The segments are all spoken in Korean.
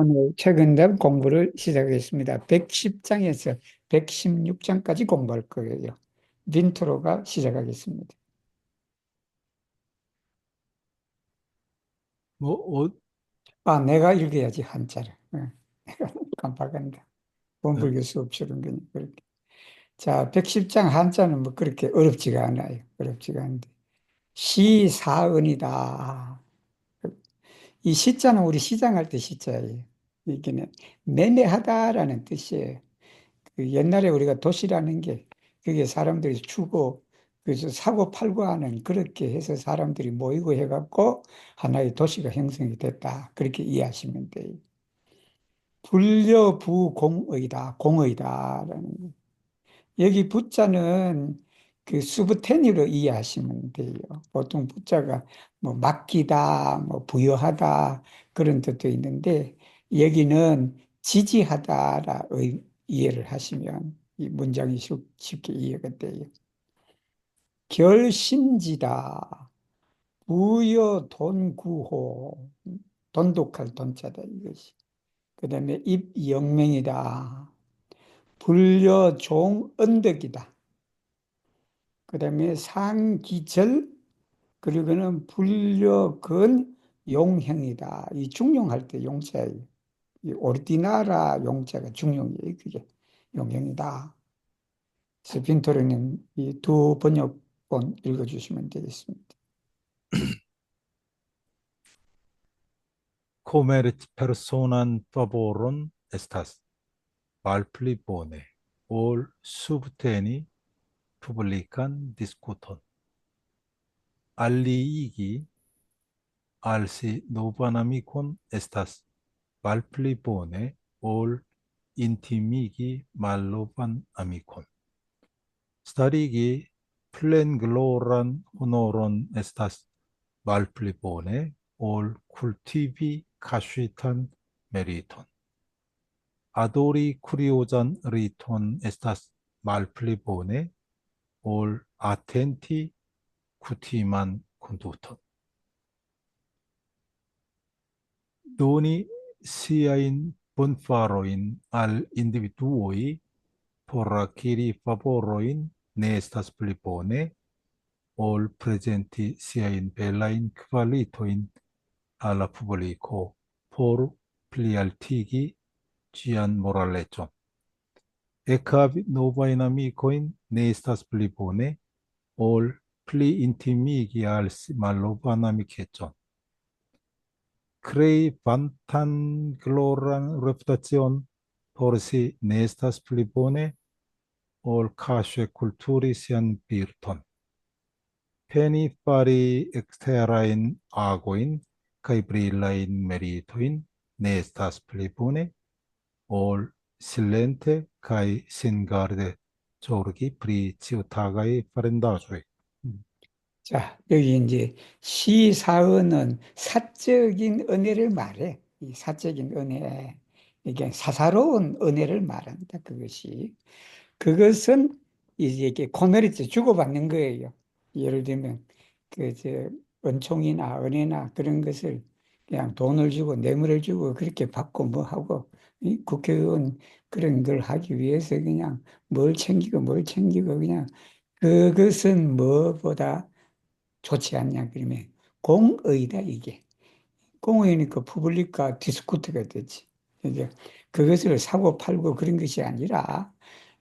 오늘 최근 된 공부를 시작하겠습니다. 110장에서 116장까지 공부할 거예요. 린트로가 시작하겠습니다. 뭐, 아, 내가 읽어야지, 한자를. 내가 깜빡한다. 네, 본불교 수업처럼 그냥 그렇게. 자, 110장 한자는 뭐 그렇게 어렵지가 않아요. 어렵지가 않은데. 시사은이다. 이 시자는 우리 시장할 때 시자예요. 이게 매매하다라는 뜻이에요. 그 옛날에 우리가 도시라는 게 그게 사람들이 주고 그래서 사고 팔고 하는 그렇게 해서 사람들이 모이고 해갖고 하나의 도시가 형성이 됐다. 그렇게 이해하시면 돼요. 불려부공의다. 공의다라는 거. 여기 부자는 그 수부텐으로 이해하시면 돼요. 보통 부자가 뭐 맡기다, 뭐 부여하다 그런 뜻도 있는데 여기는 지지하다라 이해를 하시면 이 문장이 쉽게 이해가 돼요. 결신지다. 부여 돈구호. 돈독할 돈자다 이것이. 그다음에 입영명이다. 불려종 언덕이다. 그다음에 상기절 그리고는 불려근 용형이다. 이 중용할 때 용자예요. 이 오르디나라 용자가 중용이에요. 그게 용형이다. 스핀토르님 이 두 번역본 읽어주시면 되겠습니다. comer personas favoron estas, malpli bone, ol subteni publican discuton. Alliigi alsi novan amicon estas, malpli bone, ol intimigi malnovan amicon. Starigi plengloran honoron estas, malpli bone, ol cultivi casuitan meriton. Adori curiosan riton estas malpli bone, ol attenti cutiman conduton. Doni siain bonfaroin al individuoi por acquiri favoroin ne estas pli bone, ol presenti siain belain qualitoin alla publico por plialtigi gian moralecon. Ecab novain amicoin ne estas pli bone, ol pli intimigi al malnovan amicecon. Crei vantan gloran reputacion por si ne estas pli bone, ol cache culturi sian virton. Peni fari exterain agoin, cae brillain meritoin, ne estas pli bone, ol silente cae singarde zorgi pri ciutagai farendaĵoj. 자, 여기 이제 시사은은 사적인 은혜를 말해. 이 사적인 은혜. 이게 사사로운 은혜를 말한다. 그것이. 그것은 이제 이렇게 코메리트 주고받는 거예요. 예를 들면 저 은총이나 은혜나 그런 것을 그냥 돈을 주고 뇌물을 주고 그렇게 받고 뭐 하고 이 국회의원 그런 걸 하기 위해서 그냥 뭘 챙기고 그냥 그것은 뭐보다 좋지 않냐 그러면 공의다 이게. 공의니까 푸블리카 디스쿠트가 되지. 이제 그것을 사고 팔고 그런 것이 아니라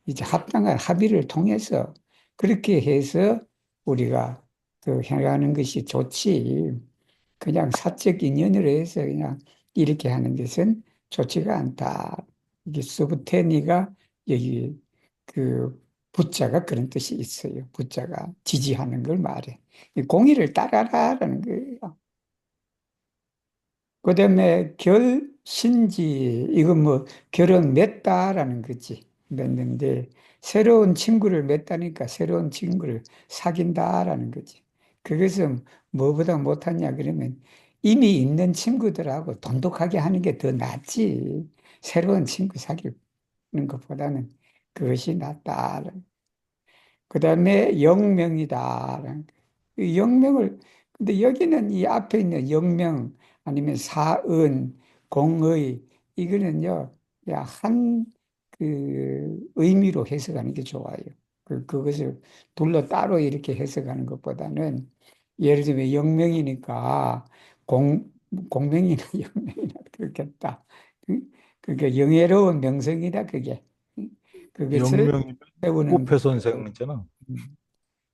이제 합당한 합의를 통해서 그렇게 해서 우리가 그 해가는 것이 좋지. 그냥 사적 인연으로 해서 그냥 이렇게 하는 것은 좋지가 않다. 이게 서브테니가 여기 그 부자가 그런 뜻이 있어요. 부자가 지지하는 걸 말해. 이 공의를 따라라라는 거예요. 그다음에 결신지 이건 뭐 결혼 맺다라는 거지. 맺는데 새로운 친구를 맺다니까 새로운 친구를 사귄다라는 거지. 그것은 뭐보다 못하냐 그러면 이미 있는 친구들하고 돈독하게 하는 게 더 낫지. 새로운 친구 사귀는 것보다는 그것이 낫다. 그다음에 영명이다. 이 영명을 근데 여기는 이 앞에 있는 영명 아니면 사은, 공의 이거는요, 그냥 한 그 의미로 해석하는 게 좋아요. 그것을 둘러 따로 이렇게 해석하는 것보다는 예를 들면 영명이니까 공명이나 영명이나 그렇겠다. 그게 영예로운 명성이다, 그게. 그것을 영명이면 세우는 우페 것이고. 선생이잖아.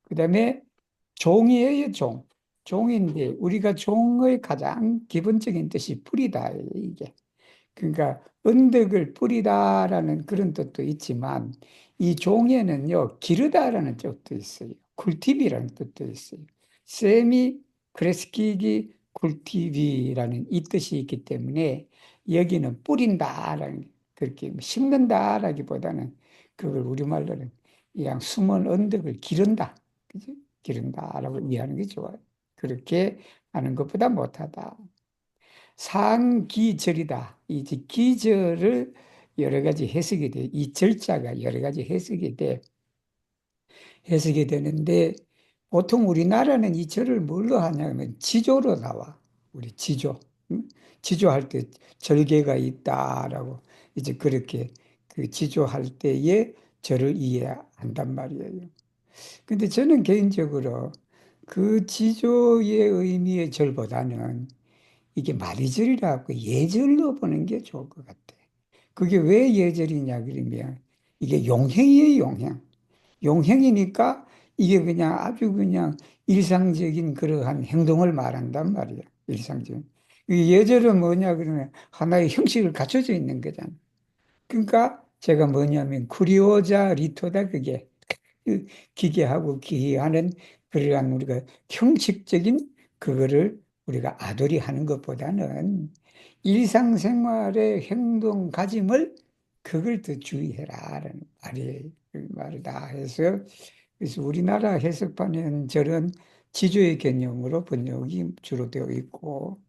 그다음에 종이에요, 종. 종인데 우리가 종의 가장 기본적인 뜻이 뿌리다, 이게. 그러니까 언덕을 뿌리다라는 그런 뜻도 있지만 이 종에는요 기르다라는 뜻도 있어요. 쿨티비라는 뜻도 있어요. 세미 크레스키기 쿨티비라는 이 뜻이 있기 때문에 여기는 뿌린다라는 그렇게 심는다라기보다는 그걸 우리말로는 그냥 숨은 언덕을 기른다, 그지? 기른다라고 이해하는 게 좋아요. 그렇게 하는 것보다 못하다. 상기절이다. 이 기절을 여러 가지 해석이 돼. 이 절자가 여러 가지 해석이 되는데 보통 우리나라는 이 절을 뭘로 하냐면 지조로 나와. 우리 지조. 응? 지조할 때 절개가 있다라고 이제 그렇게 그 지조할 때에 절을 이해한단 말이에요. 근데 저는 개인적으로 그 지조의 의미의 절보다는 이게 말이절이라고 예절로 보는 게 좋을 것 같아. 그게 왜 예절이냐 그러면 이게 용행이에요, 용행. 용행이니까 이게 그냥 아주 그냥 일상적인 그러한 행동을 말한단 말이야. 일상적인. 이 예절은 뭐냐 그러면 하나의 형식을 갖춰져 있는 거잖아. 그러니까 제가 뭐냐면 쿠리오자 리토다, 그게. 그 기계하고 기하는 그러한 우리가 형식적인 그거를 우리가 아도리 하는 것보다는 일상생활의 행동 가짐을 그걸 더 주의해라라는 말이 그 말이다 해서 그래서 우리나라 해석판에는 저런 지조의 개념으로 번역이 주로 되어 있고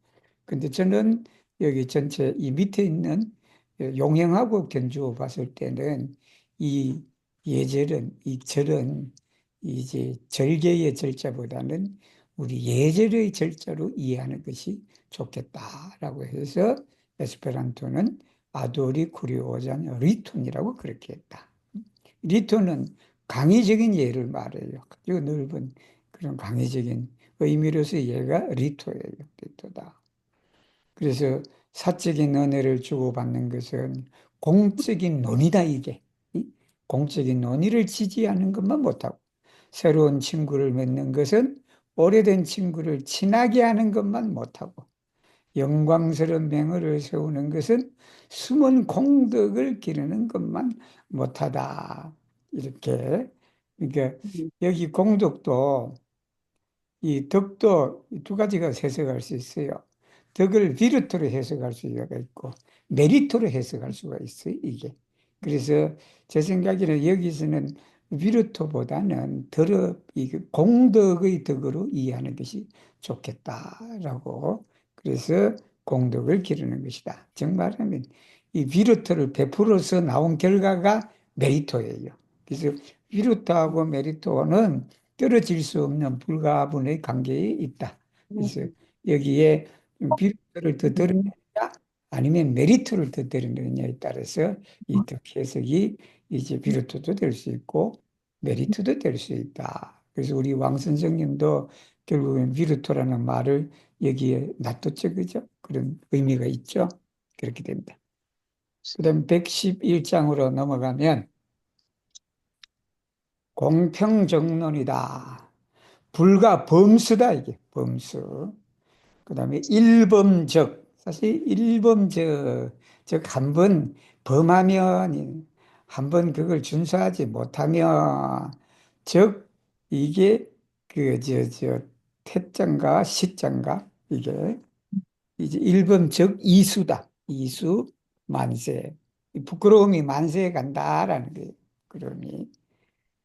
근데 저는 여기 전체 이 밑에 있는 용행하고 견주어 봤을 때는 이 예절은 이 절은 이제 절개의 절자보다는 우리 예절의 절자로 이해하는 것이 좋겠다라고 해서 에스페란토는 아도리 쿠리오잔 리톤이라고 그렇게 했다. 리톤은 강의적인 예를 말해요. 아주 넓은 그런 강의적인 의미로서 얘가 리토예요. 리토다. 그래서 사적인 은혜를 주고받는 것은 공적인 논의다, 이게. 이? 공적인 논의를 지지하는 것만 못하고, 새로운 친구를 맺는 것은 오래된 친구를 친하게 하는 것만 못하고, 영광스러운 명예를 세우는 것은 숨은 공덕을 기르는 것만 못하다. 이렇게. 그러니까 여기 공덕도 이 덕도 두 가지가 해석할 수 있어요. 덕을 비루토로 해석할 수가 있고 메리토로 해석할 수가 있어요, 이게. 그래서 제 생각에는 여기서는 비루토보다는 이 공덕의 덕으로 이해하는 것이 좋겠다라고. 그래서 공덕을 기르는 것이다. 정말하면 이 비루토를 베풀어서 나온 결과가 메리토예요. 그래서 비루토하고 메리토는 떨어질 수 없는 불가분의 관계에 있다. 그래서 여기에 비루트를 더 드러내느냐 아니면 메리트를 더 드러내느냐에 따라서 이 덕 해석이 이제 비루트도 될 수 있고 메리트도 될 수 있다. 그래서 우리 왕 선생님도 결국엔 비루트라는 말을 여기에 놔뒀죠, 그죠? 그런 의미가 있죠. 그렇게 됩니다. 그다음 111장으로 넘어가면 공평정론이다. 불가 범수다, 이게 범수. 그다음에 일범적. 사실 일범적 즉 한 번 범하면 한 번 그걸 준수하지 못하면 즉 이게 그 태자인가 시자인가 이게 이제 일범적 이수다. 이수 만세. 부끄러움이 만세에 간다라는 게 부끄러움이.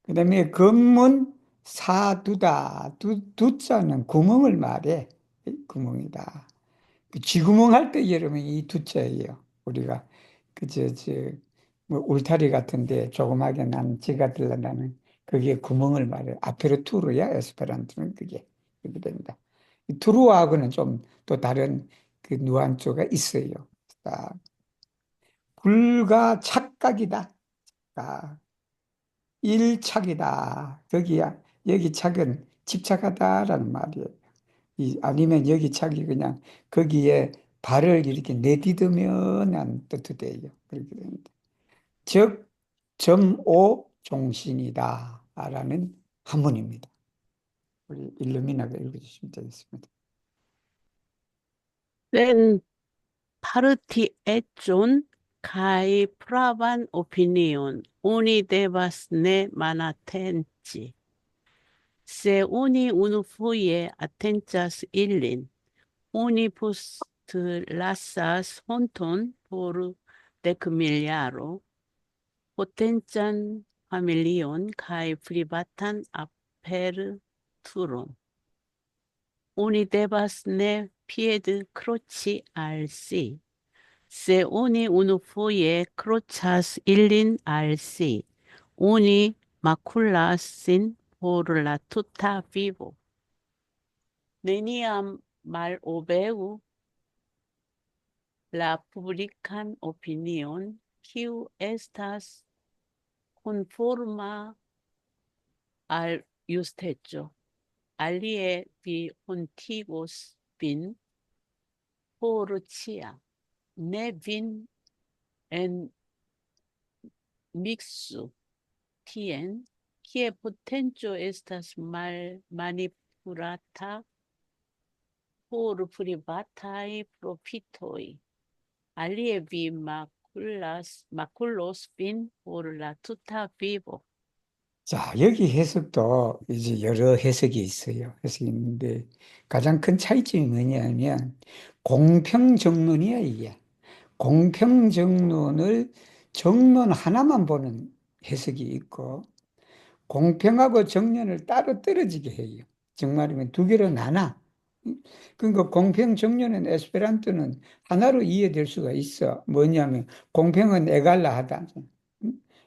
그다음에 검문 사두다. 두자는 구멍을 말해. 구멍이다. 그 쥐구멍 할 때 여러분 이 두자예요. 우리가 그뭐 울타리 같은데 조그맣게 난 쥐가 들러나는 그게 구멍을 말해. 아페르투르야 에스페란토는 그게 그렇게 됩니다. 이 투르하고는 좀 또 다른 그 누안조가 있어요. 딱. 불가 착각이다. 아, 일착이다. 거기야. 여기 착은 집착하다라는 말이에요. 아니면 여기 착이 그냥 거기에 발을 이렇게 내디디면 뜻도 돼요. 그렇게 됩니다. 즉, 점오 종신이다. 라는 한문입니다. 우리 일루미나가 읽어주시면 되겠습니다. Sen parti ecun kai pravan opinion uni devas ne manatenci. Se uni unufoje atencas ilin, uni postlasas honton por decmiliaro, potencan familion kai privatan aperturon. Uni devas ne pied croci al si. Se uni unufoje crocas ilin al si, uni maculas sin por la tuta vivo. Neniam malobeu la publican opinion, kiu estas conforma al justeco. Alie vi hontigos vin por cia, ne vin en mixu tien, kie potenco estas mal manipulata por privatai profitoi. Alie vi maculos vin por la tuta vivo. 자, 여기 해석도 이제 여러 해석이 있어요. 해석이 있는데 가장 큰 차이점이 뭐냐면 공평정론이야, 이게. 공평정론을 정론 하나만 보는 해석이 있고 공평하고 정론을 따로 떨어지게 해요. 정말이면 두 개로 나눠. 그러니까 공평 정론은 에스페란토는 하나로 이해될 수가 있어. 뭐냐면 공평은 에갈라하다.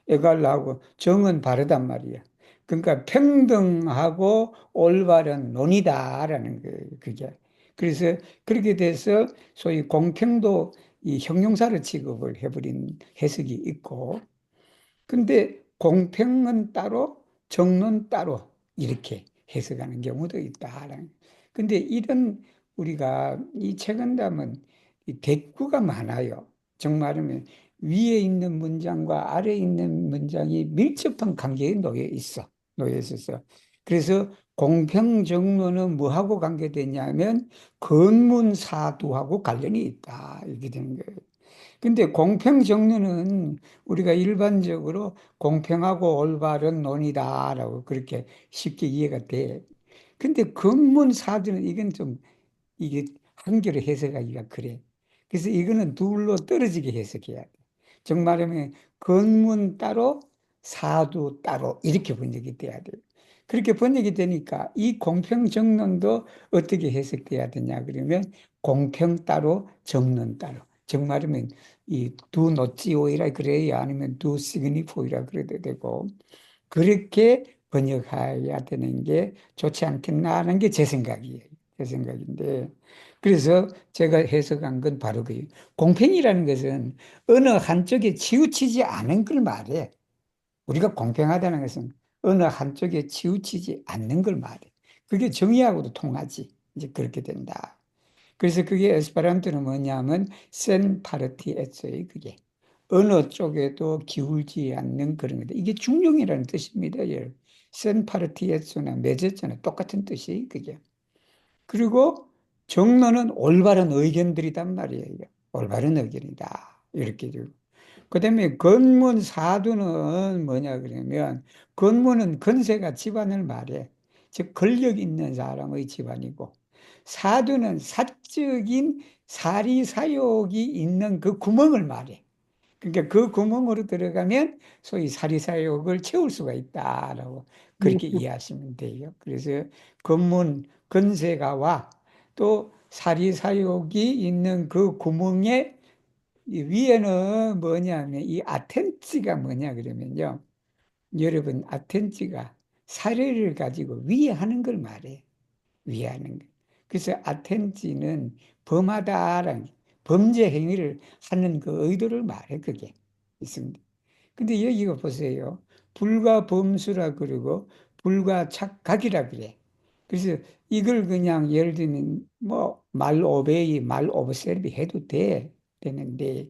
에갈라하고 정은 바르단 말이야. 그러니까 평등하고 올바른 논이다라는 그게. 그래서 그렇게 돼서 소위 공평도 이 형용사를 취급을 해버린 해석이 있고 근데 공평은 따로, 정론 따로 이렇게 해석하는 경우도 있다. 근데 이런 우리가 이 책은담은 이 대꾸가 많아요. 정말하면 위에 있는 문장과 아래에 있는 문장이 밀접한 관계에 놓여 있어서. 그래서 공평정론은 뭐하고 관계되냐면 근문사두하고 관련이 있다. 이렇게 되는 거예요. 근데 공평 정리는 우리가 일반적으로 공평하고 올바른 논이다라고 그렇게 쉽게 이해가 돼. 근데 근문 사주는 이건 좀 이게 한결에 해석하기가 그래. 그래서 이거는 둘로 떨어지게 해석해야 돼. 정말하면 근문 따로 사두 따로 이렇게 번역이 돼야 돼요. 그렇게 번역이 되니까 이 공평 정론도 어떻게 해석돼야 되냐 그러면 공평 따로 정론 따로. 정말이면 이 두 노찌오이라 그래야 아니면 두 시그니포이라 그래도 되고 그렇게 번역해야 되는 게 좋지 않겠나 하는 게 제 생각이에요. 제 생각인데. 그래서 제가 해석한 건 바로 그 공평이라는 것은 어느 한쪽에 치우치지 않은 걸 말해. 우리가 공평하다는 것은 어느 한쪽에 치우치지 않는 걸 말해. 그게 정의하고도 통하지. 이제 그렇게 된다. 그래서 그게 에스페란토는 뭐냐면 센 파르티 에초의 그게 어느 쪽에도 기울지 않는 그런 거다. 이게 중용이라는 뜻입니다. 예. 센 파르티 에초나 메제초나 똑같은 뜻이 그게. 그리고 정론은 올바른 의견들이단 말이에요. 올바른 의견이다. 이렇게 되고. 그다음에 건문 사두는 뭐냐 그러면 건문은 건세가 집안을 말해. 즉 권력 있는 사람의 집안이고 사두는 사적인 사리사욕이 있는 그 구멍을 말해. 그러니까 그 구멍으로 들어가면 소위 사리사욕을 채울 수가 있다라고 그렇게 이해하시면 돼요. 그래서 건문 건세가와 또 사리사욕이 있는 그 구멍에 이 위에는 뭐냐면 이 아텐치가 뭐냐 그러면요. 여러분 아텐치가 사례를 가지고 위에 하는 걸 말해. 위에 하는 거. 그래서 아텐치는 범하다라는 범죄 행위를 하는 그 의도를 말해, 그게 있습니다. 근데 여기가 보세요. 불가 범수라 그러고 불가 착각이라 그래. 그래서 이걸 그냥 예를 들면 뭐 말 오베이, 말 오브세르비 해도 되는데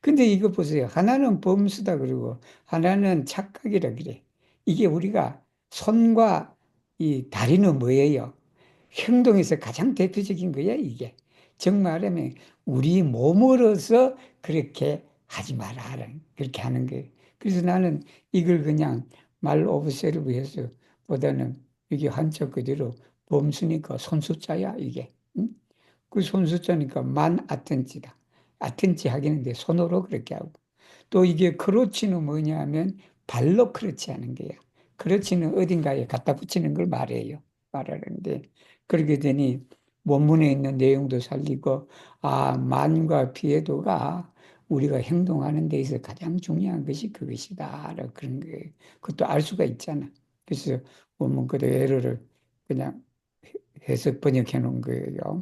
근데 이거 보세요. 하나는 범수다 그러고 하나는 착각이라 그래. 이게 우리가 손과 이 다리는 뭐예요? 행동에서 가장 대표적인 거야, 이게. 정말하면 우리 몸으로서 그렇게 하지 마라. 그렇게 하는 거예요. 그래서 나는 이걸 그냥 말 오브 셀프 해서 보다는 이게 한자 그대로 범수니까 손수자야, 이게. 응? 그 손수자니까 만 아텐치다. 아텐치 하겠는데 손으로 그렇게 하고. 또 이게 크로치는 뭐냐 하면 발로 크로치 하는 거야. 크로치는 어딘가에 갖다 붙이는 걸 말해요. 말하는데 그렇게 되니 원문에 있는 내용도 살리고 아, 만과 피해도가 우리가 행동하는 데 있어서 가장 중요한 것이 그것이다. 라고 그런 거예요. 그것도 알 수가 있잖아. 그래서 원문 그대로를 그냥 해석 번역해 놓은 거예요.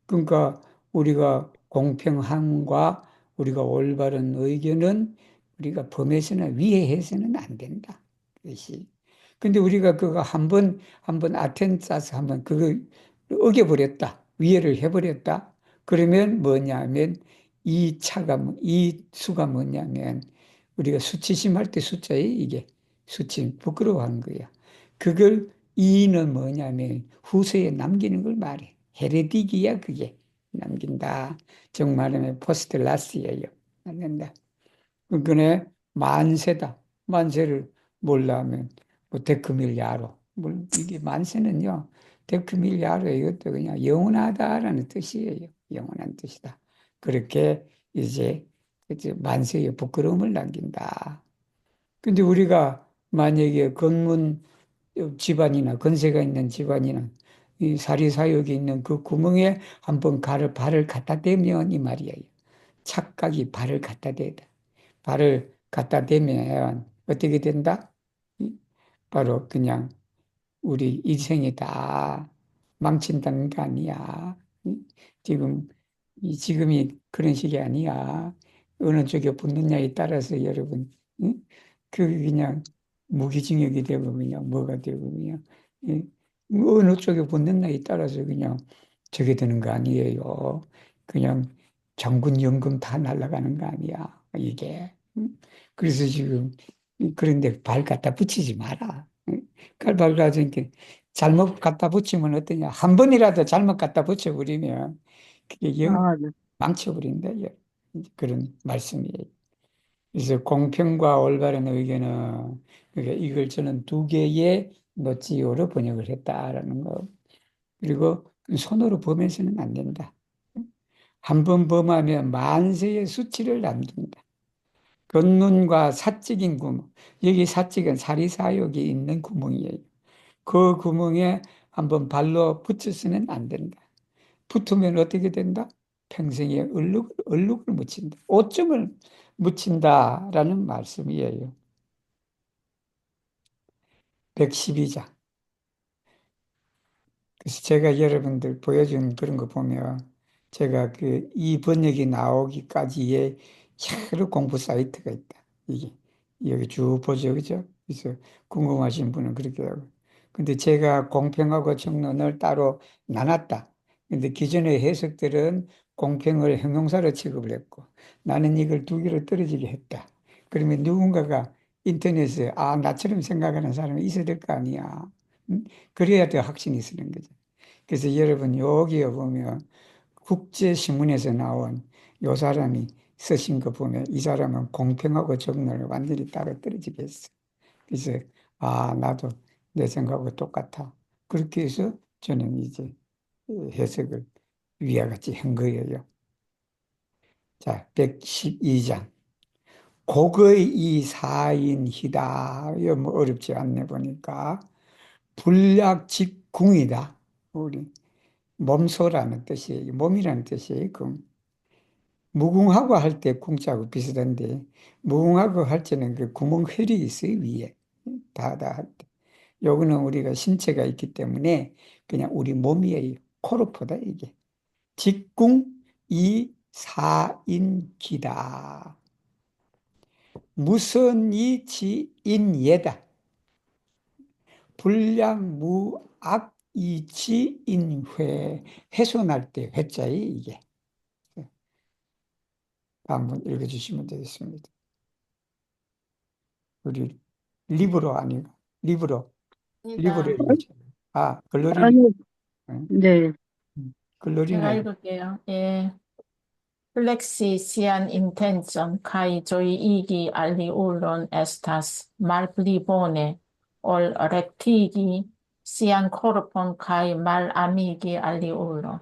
그러니까 우리가 공평함과 우리가 올바른 의견은 우리가 범해서는 위해해서는 안 된다. 그것이. 근데 우리가 그거 한번 아텐사스 한번 그거 어겨버렸다. 위해를 해버렸다. 그러면 뭐냐면 이 수가 뭐냐면 우리가 수치심할 때 숫자에 이게 수치 부끄러워하는 거야. 그걸 이는 뭐냐면 후세에 남기는 걸 말해. 헤레디기야 그게 남긴다. 정말하면 포스텔라스예요. 남긴다. 그거네 만세다. 만세를 몰라면 뭐 데크밀리아로. 이게 만세는요. 데크밀리아로 이것도 그냥 영원하다라는 뜻이에요. 영원한 뜻이다. 그렇게 이제 만세에 부끄러움을 남긴다. 근데 우리가 만약에 건문 집안이나 건세가 있는 집안이나 이 사리사욕이 있는 그 구멍에 한번 발을 갖다 대면 이 말이에요. 착각이 발을 갖다 대다. 발을 갖다 대면 어떻게 된다? 바로 그냥 우리 인생이 다 망친다는 거 아니야. 지금, 지금이 그런 식이 아니야. 어느 쪽에 붙느냐에 따라서 여러분, 응? 그 그냥 무기징역이 되고 그냥 뭐가 되고 그냥, 응? 어느 쪽에 붙느냐에 따라서 그냥 저게 되는 거 아니에요. 그냥 장군 연금 다 날아가는 거 아니야. 이게. 응? 그래서 지금 그런데 발 갖다 붙이지 마라. 응? 발 가지고 잘못 갖다 붙이면 어떠냐. 한 번이라도 잘못 갖다 붙여버리면 그게 아, 네. 망쳐버린다. 그런 말씀이에요. 그래서 공평과 올바른 의견은 그러니까 이걸 저는 두 개의 노치오로 번역을 했다라는 거. 그리고 손으로 범해서는 안 된다. 한 번 범하면 만세의 수치를 남긴다. 겉눈과 사적인 구멍. 여기 사적은 사리사욕이 있는 구멍이에요. 그 구멍에 한번 발로 붙여서는 안 된다. 붙으면 어떻게 된다? 평생에 얼룩을 묻힌다. 오점을 묻힌다라는 말씀이에요. 112장. 그래서 제가 여러분들 보여준 그런 거 보면 제가 그 이 번역이 나오기까지의 여러 공부 사이트가 있다. 이게 여기 쭉 보죠, 그죠? 그래서 궁금하신 분은 그렇게 하고. 근데 제가 공평하고 정론을 따로 나눴다. 근데 기존의 해석들은 공평을 형용사로 취급을 했고 나는 이걸 두 개로 떨어지게 했다. 그러면 누군가가 인터넷에 아, 나처럼 생각하는 사람이 있어야 될 거 아니야. 응? 그래야 더 확신이 쓰는 거죠. 그래서 여러분 여기에 보면 국제신문에서 나온 요 사람이 쓰신 거 보면 이 사람은 공평하고 정의를 완전히 따로 떨어지게 했어. 그래서 아 나도 내 생각하고 똑같아. 그렇게 해서 저는 이제 해석을 위와 같이 한 거예요. 자, 112장. 곡의 이 사인이다. 이거 뭐 어렵지 않네 보니까. 불약직궁이다. 우리 몸소라는 뜻이에요. 몸이라는 뜻이에요. 무궁하고 할 때 궁자하고 비슷한데 무궁하고 할 때는 그 구멍혈이 있어요. 위에. 다 할 때. 요거는 우리가 신체가 있기 때문에 그냥 우리 몸이에요. 코르포다 이게. 직궁 이 사인기다. 무선이지인예다. 불량무악이지인회. 훼손할 때 회자에 이게. 한번 읽어주시면 되겠습니다. 우리 리브로 아니고 리브로 입니다. 읽어줘. 아, 글로리님. 아니, 응? 네. 글로리는 제가 읽을게요. 예. Flexi sian intention kai joiigi aliulon estas malplibone ol rectigi sian corpon kai malamigi aliulo.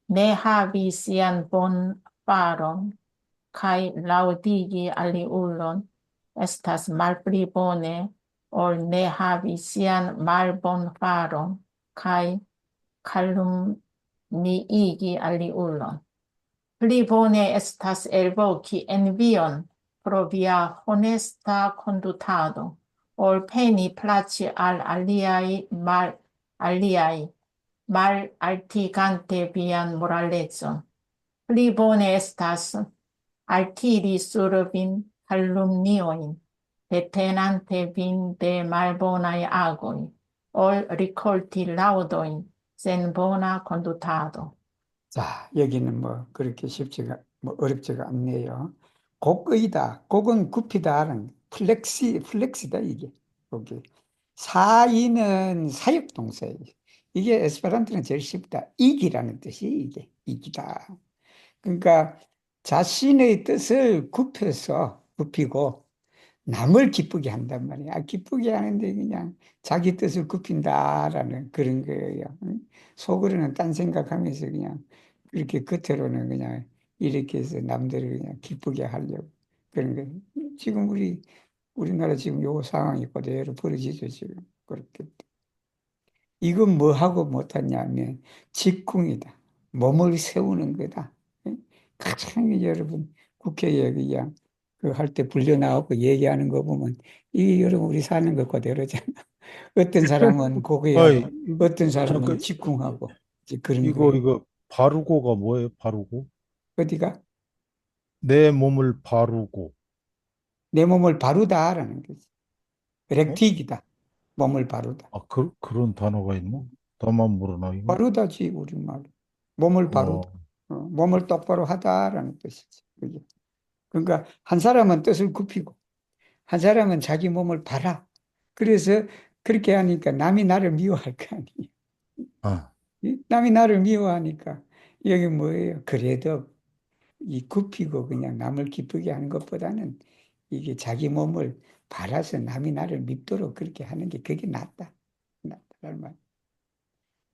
Ne havi sian bon faron kai laudigi aliulon estas malplibone ol ne havi sian malbon faron kai calumniigi aliulon. Pli bone estas elvoki envion pro via honesta condutado, ol peni placi al aliai mal altigante vian moralezon. Pli bone estas altiri sur vin calumnioin, detenante vin de malbonai agoi, ol ricolti laudoin sen bona condutado. 자, 여기는 뭐 그렇게 쉽지가 뭐 어렵지가 않네요. 곡의다. 곡은 굽히다는 플렉시다 이게. 여기 사인은 사역동사예요. 이게 에스페란토는 제일 쉽다. 이기라는 뜻이 이게 이기다. 그러니까 자신의 뜻을 굽히고 남을 기쁘게 한단 말이야. 기쁘게 하는데 그냥 자기 뜻을 굽힌다라는 그런 거예요. 응? 속으로는 딴 생각하면서 그냥 그렇게 겉으로는 그냥 이렇게 해서 남들을 그냥 기쁘게 하려고 그런 거예요. 지금 우리나라 지금 요 상황이 그대로 벌어지죠, 지금. 그렇게. 이건 뭐 하고 못하냐면 직궁이다. 몸을 세우는 거다. 응? 가장 여러분 국회에 그냥 그 할 때 불려 나오고 얘기하는 거 보면 이 여러분 우리 사는 거 그대로잖아. 어떤 사람은 아이, 고개하고 어떤 사람은 잠깐, 직궁하고 이제 그런 이거, 거예요. 이거, 바르고가 뭐예요? 바르고? 어디가 내 몸을 바르고. 내 몸을 바르다라는 거지. 어? 렉틱이다. 몸을 바르다. 그런 단어가 있나? 나만 모르나, 이거? 바르다지 우리말. 몸을 바르다. 어, 몸을 똑바로 하다라는 뜻이지. 그게. 그러니까 한 사람은 뜻을 굽히고 한 사람은 자기 몸을 바라. 그래서 그렇게 하니까 남이 나를 미워할 거 아니에요. 아, 남이 나를 미워하니까 여기 뭐예요? 그래도 이 굽히고 그냥 남을 기쁘게 하는 것보다는 이게 자기 몸을 바라서 남이 나를 밉도록 그렇게 하는 게 그게 낫다. 낫다는 말.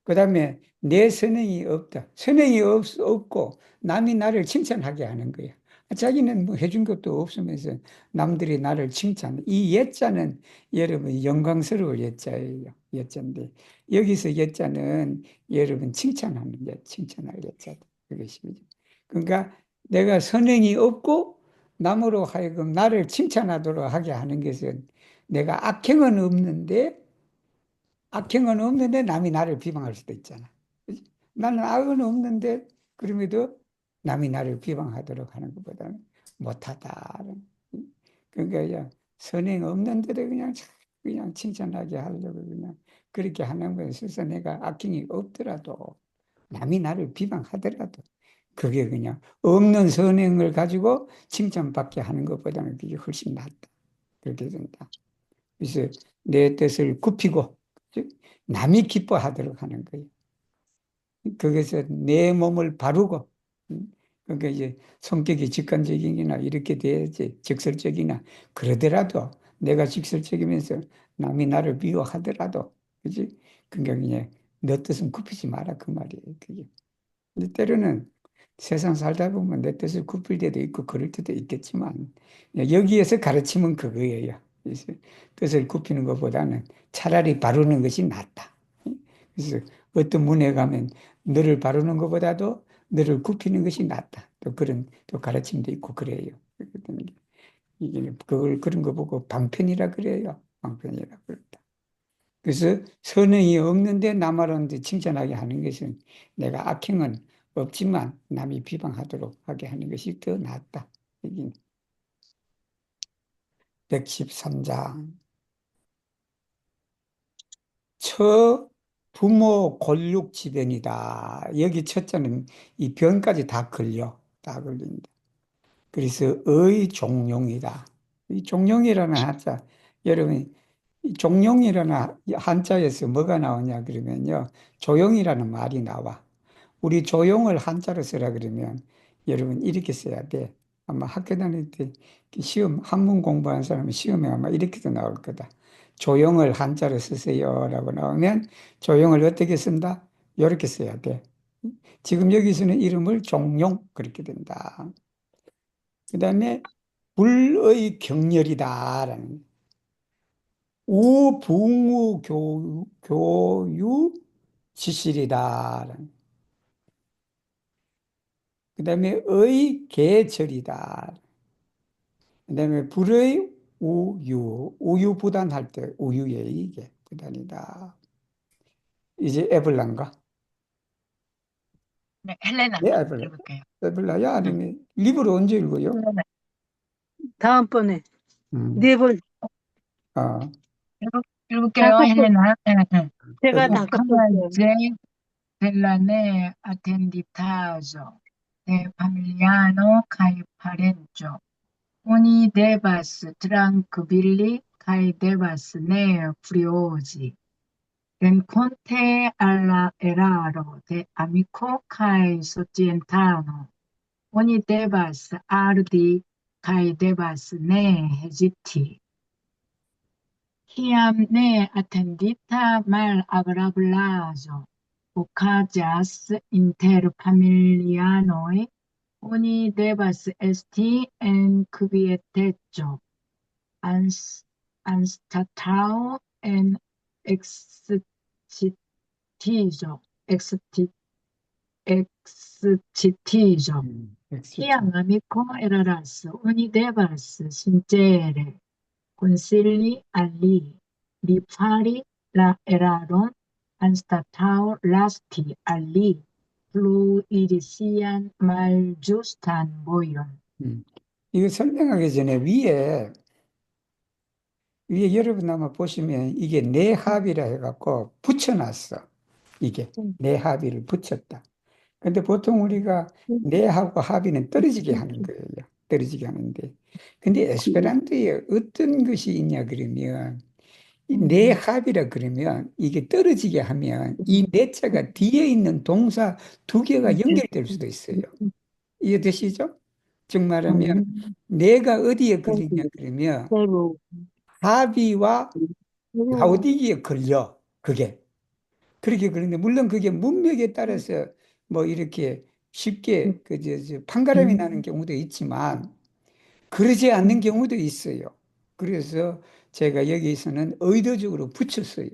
그 다음에 내 선행이 없다. 선행이 없고 남이 나를 칭찬하게 하는 거야. 자기는 뭐 해준 것도 없으면서 남들이 나를 칭찬. 이 예자는 여러분 영광스러울 예자예요. 예자인데 여기서 예자는 여러분 칭찬하는 예, 칭찬할 예자다. 그것입니다. 그러니까 내가 선행이 없고 남으로 하여금 나를 칭찬하도록 하게 하는 것은 내가 악행은 없는데 남이 나를 비방할 수도 있잖아. 그치? 나는 악은 없는데 그럼에도 남이 나를 비방하도록 하는 것보다는 못하다. 그러니까 선행 없는데도 그냥 칭찬하게 하려고 그냥 그렇게 하는 거에 있어서 내가 악행이 없더라도 남이 나를 비방하더라도 그게 그냥 없는 선행을 가지고 칭찬받게 하는 것보다는 그게 훨씬 낫다. 그렇게 된다. 그래서 내 뜻을 굽히고 즉 남이 기뻐하도록 하는 거예요. 거기서 내 몸을 바르고 그러니까 이제 성격이 직관적이나 이렇게 돼야지 직설적이나 그러더라도 내가 직설적이면서 남이 나를 미워하더라도 그지? 그러니까 그냥 너 뜻은 굽히지 마라 그 말이에요. 그게. 근데 때로는 세상 살다 보면 내 뜻을 굽힐 때도 있고 그럴 때도 있겠지만 여기에서 가르침은 그거예요. 그래서 뜻을 굽히는 것보다는 차라리 바르는 것이 낫다. 그래서 어떤 문에 가면 너를 바르는 것보다도 너를 굽히는 것이 낫다. 또 그런 또 가르침도 있고 그래요. 이게 그걸 그런 거 보고 방편이라 그래요. 방편이라 그랬다. 그래서 선행이 없는데 남한테 칭찬하게 하는 것은 내가 악행은 없지만 남이 비방하도록 하게 하는 것이 더 낫다. 여기 113장. 처 부모 골육 지변이다. 여기 첫째는 이 변까지 다 걸려. 다 걸린다. 그래서 의 종용이다. 이 종용이라는 한자, 여러분, 이 종용이라는 한자에서 뭐가 나오냐 그러면요. 조용이라는 말이 나와. 우리 조용을 한자로 쓰라 그러면 여러분 이렇게 써야 돼. 아마 학교 다닐 때 시험, 한문 공부하는 사람은 시험에 아마 이렇게도 나올 거다. 조용을 한자로 쓰세요라고 나오면 조용을 어떻게 쓴다? 이렇게 써야 돼. 지금 여기서는 이름을 종용 그렇게 된다. 그 다음에 불의 경렬이다라는 우붕우 교유 지실이다라는 그 다음에 의 계절이다. 그 다음에 불의 우유 부단할 때 우유의 이게 부단이다. 이제 에블란가? 네, 헬레나가 네, 에블라. 읽을게요. 에블라야 응. 아니면 리브를 언제 읽어요? 다음번에 음, 네 번 아, 읽을게요, 다섯 번 헬레나. 응, 응. 제가 에블라. 다섯 번째요. Occase dell'anne attenditajo de Familiano kai parenjo. Oni devas tranquilli kai devas ne furiosi. Renconte alla eraro de amico kai societano. Oni devas ardi kai devas ne hesiti. Kiam ne attendita malagrablaĵo okazas inter familianoj, oni devas esti en kvieteco, anstataŭ en ekscitiĝo. Excitiĝo. 엑시트. Kiam amiko eraras, oni devas sincere consigli al li, li fari la eraron anstataŭ resti al li fluiri sian malĝustan vojon. 이거 설명하기 전에 위에 여러분 아마 보시면 이게 내합이라 해갖고 붙여놨어. 이게 내합의를 붙였다. 근데 보통 우리가 내하고 합의는 떨어지게 하는 거예요. 떨어지게 하는데. 근데 에스페란토에 어떤 것이 있냐 그러면 이 내합이라 그러면 이게 떨어지게 하면 이 내자가 뒤에 있는 동사 두 개가 연결될 수도 있어요. 이해되시죠? 즉 말하면 내가 어디에 걸리냐 그러면 새로 합의와 새로 가우디기에 걸려. 그게. 그렇게 그런데 물론 그게 문맥에 따라서 뭐 이렇게 쉽게 판가름이 나는 경우도 있지만 그러지 않는 경우도 있어요. 그래서 제가 여기서는 의도적으로 붙였어요.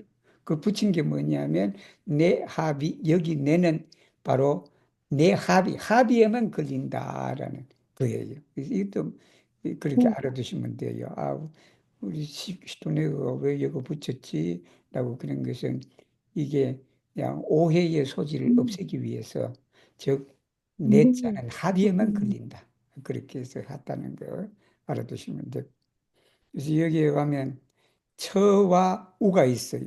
그 붙인 게 뭐냐면 내 합의 여기 내는 바로 내 합의에만 걸린다라는 거예요. 그래서 이것도 그렇게 알아두시면 돼요. 아, 우리 시도네가 왜 이거 붙였지? 라고 그런 것은 이게 그냥 오해의 소지를 없애기 위해서 즉 내자는 합의에만 걸린다. 그렇게 해서 했다는 걸 알아두시면 돼요. 그래서 여기에 가면 처와 우가 있어요.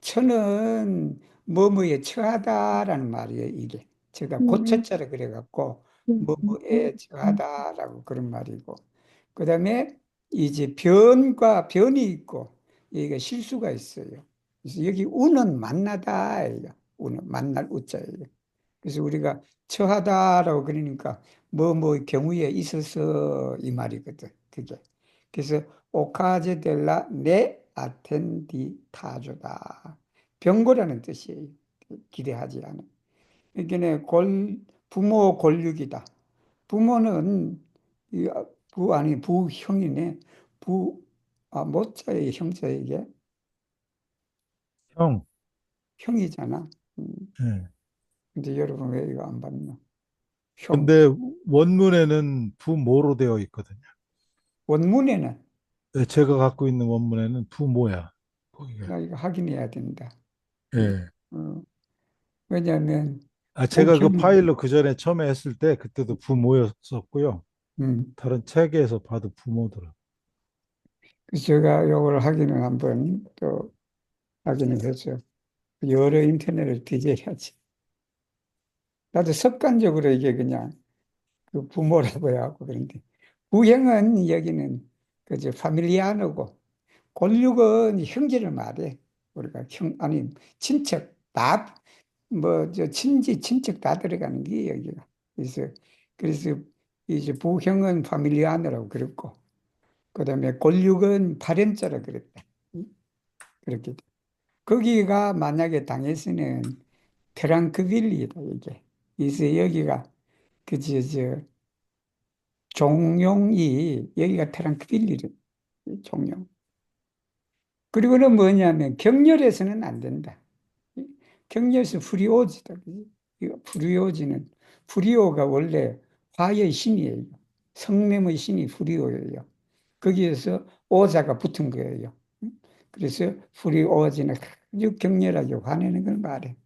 처는 뭐뭐에 처하다라는 말이에요. 이게 제가 고처자라 그래갖고 뭐뭐에 처하다라고 그런 말이고 그 다음에 이제 변이 있고 여기가 실수가 있어요. 그래서 여기 우는 만나다예요. 우는 만날 우자예요. 그래서 우리가 처하다라고 그러니까 뭐 경우에 있어서 이 말이거든. 그게. 그래서 오카제 델라 네 아텐디타조다. 병고라는 뜻이에요. 기대하지 않은. 그러니까 부모 권육이다. 부모는 아니 부형이네. 모자의 형자에게 형. 형이잖아. 예. 근데 여러분 왜 이거 안 봤나? 형. 근데 원문에는 부모로 되어 있거든요. 원문에는 예, 제가 갖고 있는 원문에는 부모야. 거기가. 나 이거 확인해야 된다. 예. 어, 왜냐하면 제가 그 부형, 파일로 그 전에 처음에 했을 때 그때도 부모였었고요. 음. 다른 책에서 봐도 부모더라. 그래서 제가 요걸 확인을 한번 또 확인을 했죠. 여러 인터넷을 뒤져야지. 나도 습관적으로 이게 그냥 그 부모라고 해갖고 그런데 부형은 여기는 그저 파밀리아노고 골육은 형제를 말해. 우리가 아니 친척 다 뭐 저 친지 친척 다 들어가는 게 여기가. 그래서 이제 부형은 파밀리아노라고 그랬고 그다음에 골육은 파렌자라 그랬다. 그렇게 거기가 만약에 당해서는 트랑크빌리다 이게. 그래서 여기가 그저 종용이 여기가 트랑크빌리래. 종용. 그리고는 뭐냐면 격렬해서는 안 된다. 격렬해서 프리오지다. 프리오지는 프리오가 원래 화의 신이에요. 성냄의 신이 프리오예요. 거기에서 오자가 붙은 거예요. 그래서 프리오지는 아주 격렬하게 화내는 걸 말해.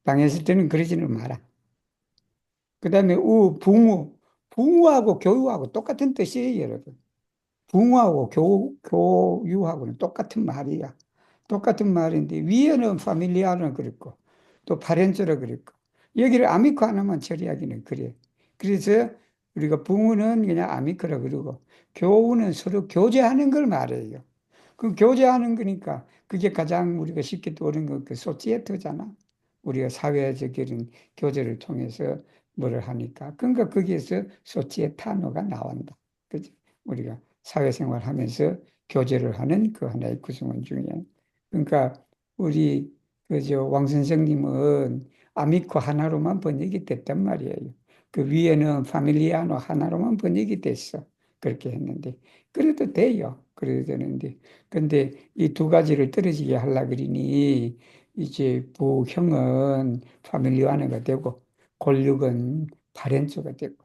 당했을 때는 그러지는 마라. 그 다음에 붕우. 붕우하고 교우하고 똑같은 뜻이에요, 여러분. 붕어하고 교유하고는 똑같은 말이야. 똑같은 말인데 위에는 파밀리아는 그랬고 또 파렌조라 그랬고 여기를 아미코 하나만 처리하기는 그래. 그래서 우리가 붕어는 그냥 아미코라 그러고 교우는 서로 교제하는 걸 말해요. 그 교제하는 거니까 그게 가장 우리가 쉽게 떠오르는 건그 소치에트잖아. 우리가 사회적인 교제를 통해서 뭐를 하니까. 그러니까 거기에서 소치에타노가 나온다. 그죠? 우리가 사회생활 하면서 교제를 하는 그 하나의 구성원 중에. 그러니까 우리 그저 왕 선생님은 아미코 하나로만 번역이 됐단 말이에요. 그 위에는 파밀리아노 하나로만 번역이 됐어. 그렇게 했는데. 그래도 돼요. 그래도 되는데. 근데 이 두 가지를 떨어지게 하려 그러니 이제 부형은 파밀리아노가 되고 골육은 파렌조가 되고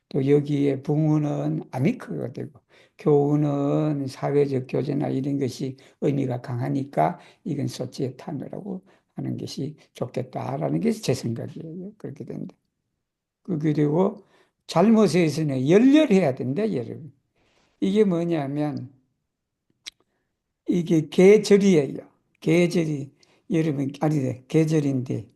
또 여기에 붕어는 아미크가 되고 교우는 사회적 교제나 이런 것이 의미가 강하니까 이건 소치에타노라고 하는 것이 좋겠다라는 게 제 생각이에요. 그렇게 된다. 그리고 잘못해서는 열렬해야 된다, 여러분. 이게 뭐냐면 이게 계절이에요. 계절이 여러분 아니 계절인데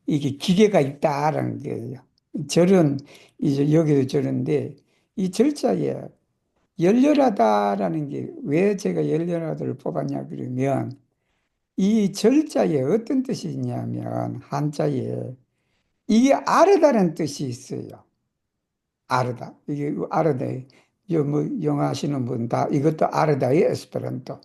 이게 기계가 있다라는 거예요. 절은 이제 여기도 절인데 이 절자에 열렬하다라는 게 왜 제가 열렬하다를 뽑았냐 그러면 이 절자에 어떤 뜻이 있냐면 한자에 이게 아르다는 뜻이 있어요. 아르다. 이게 아르다. 뭐 영어 하시는 분 다 이것도 아르다의 에스페란토.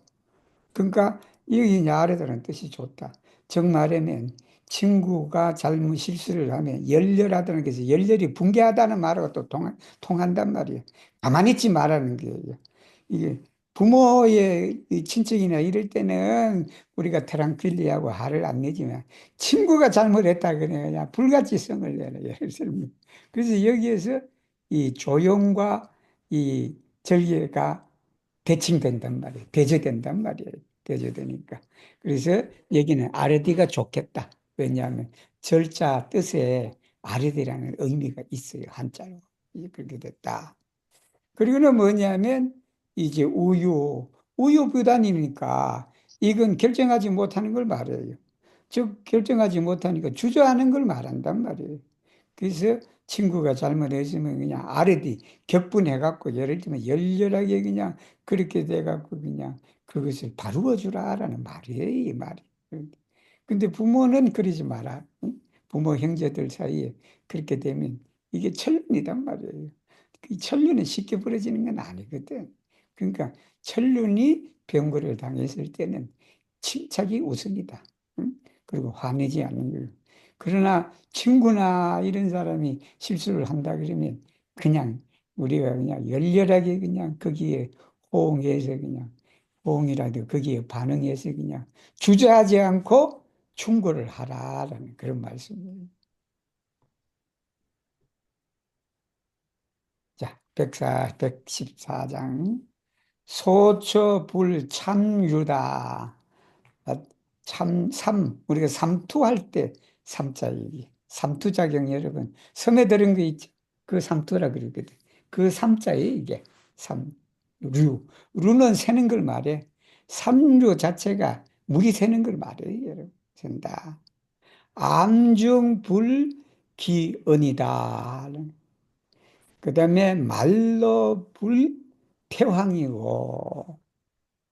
그러니까 여기 야르다는 뜻이 좋다. 정말이면 친구가 잘못 실수를 하면 열렬하다는 것이 열렬히 붕괴하다는 말하고 또 통한단 말이에요. 가만히 있지 말라는 거예요. 이게 부모의 이 친척이나 이럴 때는 우리가 트랑퀼리하고 화를 안 내지만 친구가 잘못했다 그냥 불가치성을 내는 예를 들면 그래서 여기에서 이 조용과 이 절개가 대칭된단 말이에요. 대조된단 말이에요. 대조되니까. 그래서 여기는 아르디가 좋겠다. 왜냐하면 절자 뜻에 아르디라는 의미가 있어요. 한자로. 그렇게 됐다. 그리고는 뭐냐면 이제 우유 부단이니까 이건 결정하지 못하는 걸 말해요. 즉 결정하지 못하니까 주저하는 걸 말한단 말이에요. 그래서 친구가 잘못했으면 그냥 아래디 격분해갖고 예를 들면 열렬하게 그냥 그렇게 돼갖고 그냥 그것을 다루어 주라라는 말이에요, 이 말이. 근데 부모는 그러지 마라. 응? 부모 형제들 사이에 그렇게 되면 이게 천륜이단 말이에요. 이 천륜은 쉽게 벌어지는 건 아니거든. 그러니까 천륜이 병고를 당했을 때는 침착이 우선이다. 응? 그리고 화내지 않는 거예요. 그러나 친구나 이런 사람이 실수를 한다 그러면 그냥 우리가 그냥 열렬하게 그냥 거기에 호응해서 그냥 호응이라도 거기에 반응해서 그냥 주저하지 않고 충고를 하라라는 그런 말씀이에요. 자, 114장. 소처불 참유다. 우리가 삼투할 때 삼자 얘기. 삼투작용 여러분 섬에 들은 거 있죠? 그 삼투라 그러거든. 그 삼자에 이게 삼류. 루는 새는 걸 말해. 삼류 자체가 물이 새는 걸 말해 여러분. 된다. 암중불기언이다. 그 다음에 말로 불태황이고,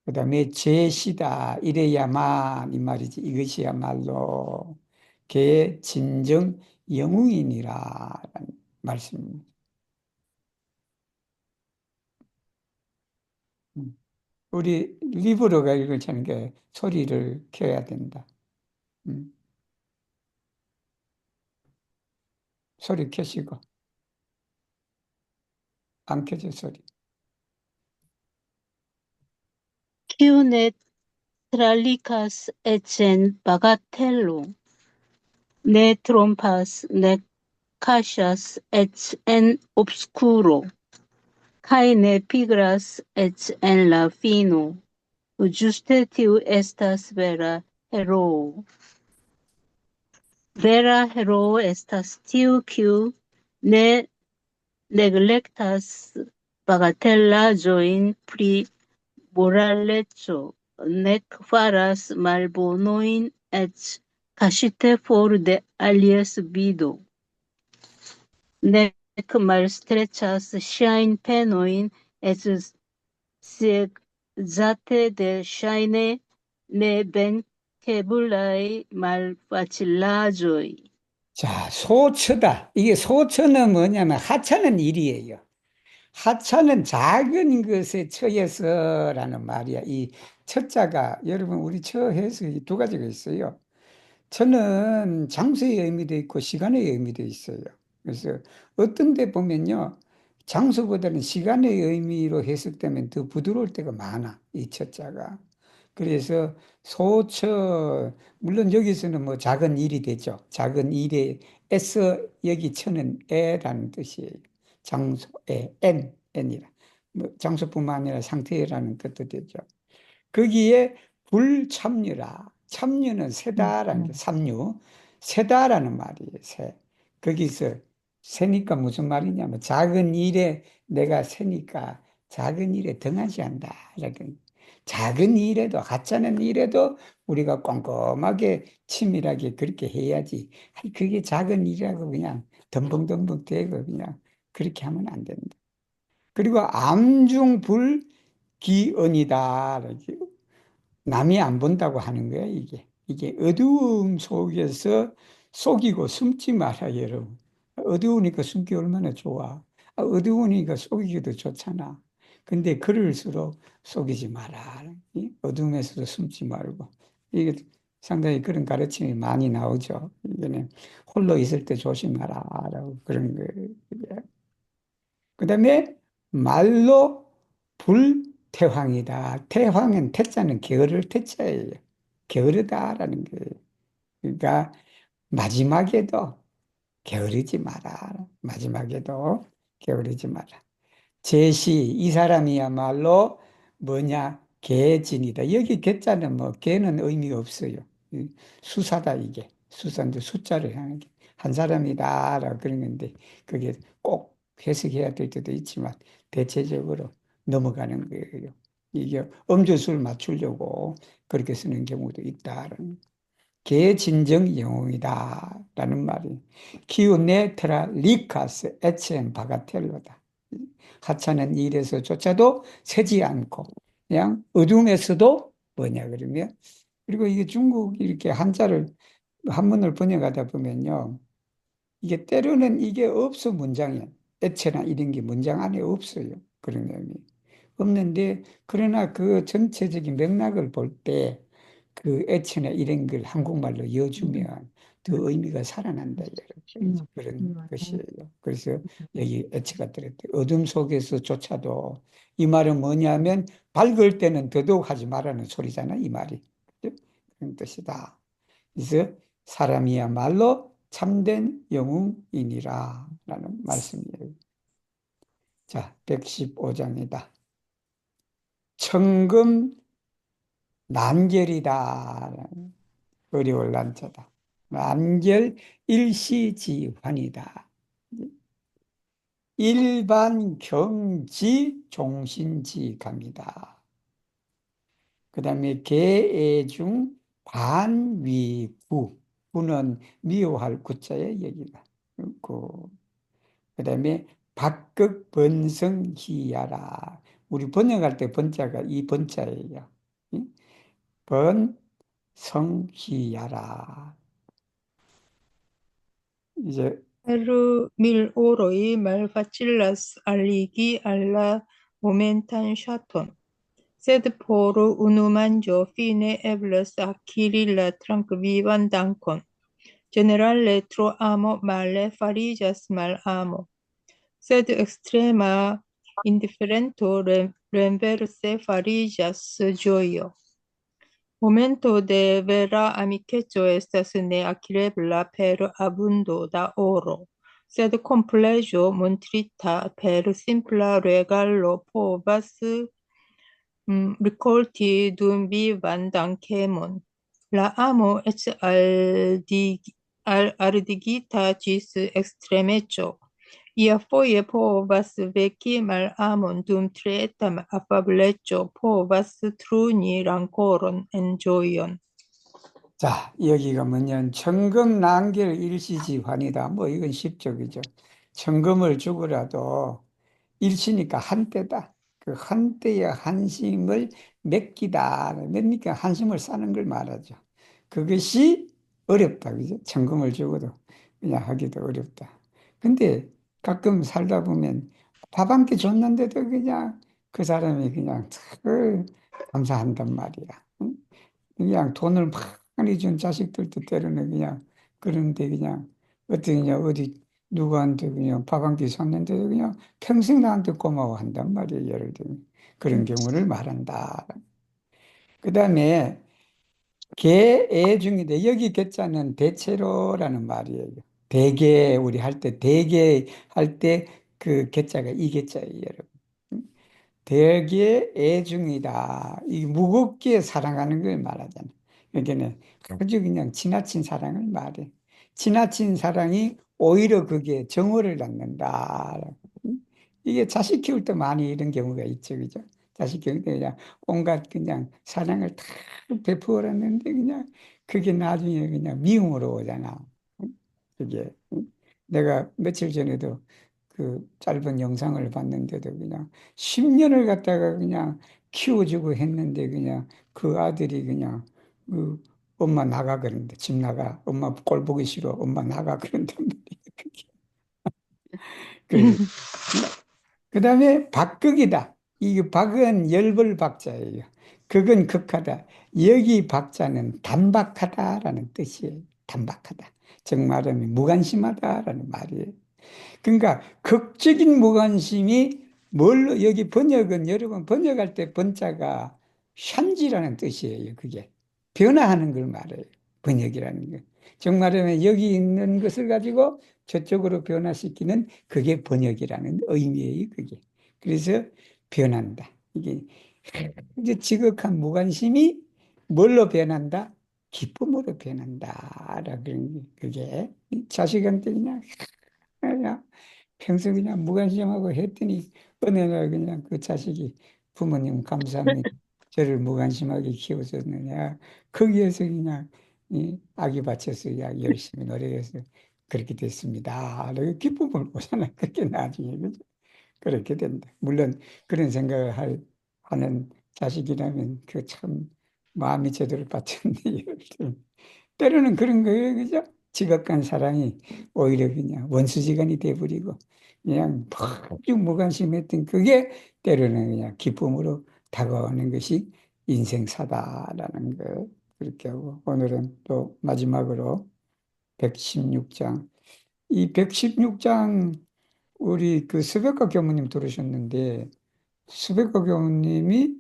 그 다음에 제시다. 이래야만, 이 말이지. 이것이야말로, 걔 진정 영웅이니라. 말씀입니다. 우리 리브로가 읽을 차는 게 소리를 켜야 된다. 음, 소리 켜시고, 안 켜져, 소리. Kiu ne tralicas ecen bagatello, ne trompas, ne cajas et en obscuro, cae ne pigras et en la fino, juste tiu estas vera heroo. Vera heroo estas tiu kiu ne neglectas bagatelaĵojn pri moraleco, nec faras malbonojn et kaŝite for de alies vido, nek malstreĉas ŝiajn penojn et siegzate de ŝajne nevenkebulaj malfacilaĵoj. 자, 소처다. 이게 소처는 뭐냐면 하찮은 일이에요. 하찮은 작은 것에 처해서라는 말이야. 이 처자가 여러분 우리 처해서 이 두 가지가 있어요. 처는 장소의 의미도 있고 시간의 의미도 있어요. 그래서 어떤 데 보면요. 장소보다는 시간의 의미로 해석되면 더 부드러울 때가 많아. 이 처자가. 그래서 소처, 물론 여기서는 뭐 작은 일이 되죠. 작은 일에 애써 여기 처는 애라는 뜻이에요. 장소에 n이라. 뭐 장소뿐만 아니라 상태라는 것도 되죠. 거기에 불참유라. 참유는 세다라는 게 삼유. 세다라는 말이에요. 세. 거기서 세니까 무슨 말이냐면 작은 일에 내가 세니까 작은 일에 등하지 않는다. 이렇게. 작은 일에도 하찮은 일에도 우리가 꼼꼼하게 치밀하게 그렇게 해야지. 아니, 그게 작은 일이라고 그냥 덤벙덤벙 대고 그냥 그렇게 하면 안 된다. 그리고 암중불기언이다. 이렇게 남이 안 본다고 하는 거야, 이게. 이게 어두움 속에서 속이고 숨지 마라, 여러분. 어두우니까 숨기 얼마나 좋아. 어두우니까 속이기도 좋잖아. 근데 그럴수록 속이지 마라. 어둠에서도 숨지 말고. 이게 상당히 그런 가르침이 많이 나오죠. 이거는 홀로 있을 때 조심하라. 라고 그런 거예요. 그 다음에 말로 불태황이다. 태황은 태자는 게으를 태자예요. 게으르다라는 거예요. 그러니까 마지막에도 게으르지 마라. 마지막에도 게으르지 마라. 제시 이 사람이야말로 뭐냐 개진이다. 여기 개자는 뭐 개는 의미가 없어요. 수사다 이게 수사인데 숫자를 하는 게 한 사람이다라고 그런 건데 그게 꼭 해석해야 될 때도 있지만 대체적으로 넘어가는 거예요. 이게 음조수를 맞추려고 그렇게 쓰는 경우도 있다는. 개진정 영웅이다라는 말이 키우네트라 리카스 에첸 바가텔로다. 하찮은 일에서조차도 새지 않고 그냥 어둠에서도 뭐냐 그러면 그리고 이게 중국 이렇게 한자를 한문을 번역하다 보면요 이게 때로는 이게 없어 문장에 애체나 이런 게 문장 안에 없어요 그런 의미 없는데 그러나 그 전체적인 맥락을 볼 때 그 애체나 이런 걸 한국말로 이어주면 더 의미가 살아난다 여러분 그런 것이에요. 그래서 여기 애체가 들었대. 어둠 속에서조차도 이 말은 뭐냐면 밝을 때는 더더욱 하지 말라는 소리잖아 이 말이. 그죠? 그런 뜻이다. 그래서 사람이야말로 참된 영웅이니라 라는 말씀이에요. 자, 115장이다. 청금 난결이다. 어려울 난자다. 완결 일시지환이다. 일반 경지 종신지감이다. 그 다음에 개애중 반위구. 구는 미워할 구자의 얘기다. 그 다음에 박극번성희야라. 우리 번역할 때 번자가 이 번자예요. 응? 번성희야라. 이제 Heru mil oroi malfacillas alligi alla momentan chaton, sed por unumanĝo fine eblas akiri la trankvivan dankon. Generale tro amo male fariĝas malamo, sed ekstrema indiferento renverse fariĝas ĝojo. Momento de vera amikeco estas ne akirebla per abundo da oro, sed kompleĝo montrita per simpla regalo povas rikolti dum vivan dankemon. La amo eĉ aldigita ĝis ekstremeco iafoje povas veki malamon, dum tre eta afableco povas truni rankoron en ĝojon. 자, 여기가 뭐냐면 청금난결 일시지환이다. 뭐 이건 쉽죠, 그죠? 청금을 주고라도 일시니까 한때다. 그 한때의 한심을 맺기다. 맺니까 한심을 사는 걸 말하죠. 그것이 어렵다, 그죠? 청금을 주고도 그냥 하기도 어렵다. 근데 가끔 살다 보면 밥 한 끼 줬는데도 그냥 그 사람이 그냥 참 감사한단 말이야. 응? 그냥 돈을 많이 준 자식들도 때로는 그냥 그런데 그냥 어디 누구한테 그냥 밥 한 끼 샀는데도 그냥 평생 나한테 고마워한단 말이에요. 예를 들면 그런 경우를 말한다. 그 다음에 개애 중인데 여기 개자는 대체로라는 말이에요. 대개 우리 할 때 대개 할 때 그 개자가 이 개자예요, 여러분. 되게 애중이다. 이 무겁게 사랑하는 걸 말하잖아. 그러니까 아주 그냥 지나친 사랑을 말해. 지나친 사랑이 오히려 그게 정오를 낳는다. 이게 자식 키울 때 많이 이런 경우가 있죠, 그죠? 자식 키울 때 그냥 온갖 그냥 사랑을 다 베풀었는데 그냥 그게 나중에 그냥 미움으로 오잖아. 그게. 내가 며칠 전에도 그 짧은 영상을 봤는데도 그냥 10년을 갖다가 그냥 키워주고 했는데 그냥 그 아들이 그냥 그 엄마 나가 그러는데 집 나가 엄마 꼴 보기 싫어 엄마 나가 그런단 말이에요. 그게. 그래서 그다음에 박극이다. 이 박은 열벌 박자예요. 극은 극하다. 여기 박자는 단박하다라는 뜻이에요. 단박하다. 즉 말하면 무관심하다라는 말이에요. 그러니까 극적인 무관심이 뭘로 여기 번역은 여러분 번역할 때 번자가 샨지라는 뜻이에요. 그게 변화하는 걸 말해요. 번역이라는 거. 정말하면 여기 있는 것을 가지고 저쪽으로 변화시키는 그게 번역이라는 의미예요. 그게. 그래서 변한다. 이게 이제 지극한 무관심이 뭘로 변한다? 기쁨으로 변한다. 라는 게 그게 자식한테 그냥 평소 그냥 무관심하고 했더니 어느 날 그냥 그 자식이 부모님 감사합니다. 저를 무관심하게 키워줬느냐. 거기에서 그냥 이 아기 받쳐서 야 열심히 노력해서 그렇게 됐습니다. 그리고 기쁨을 보잖아. 그렇게 나중에 그죠? 그렇게 된다. 물론 그런 생각을 하는 자식이라면 그 참 마음이 제대로 받쳤네. 때로는 그런 거예요. 그죠? 지각한 사랑이 오히려 그냥 원수지간이 돼버리고 그냥 푹 무관심했던 그게 때로는 그냥 기쁨으로 다가오는 것이 인생사다라는 거 그렇게 하고 오늘은 또 마지막으로 116장 이 116장 우리 그 스베카 교무님 들으셨는데 스베카 교무님이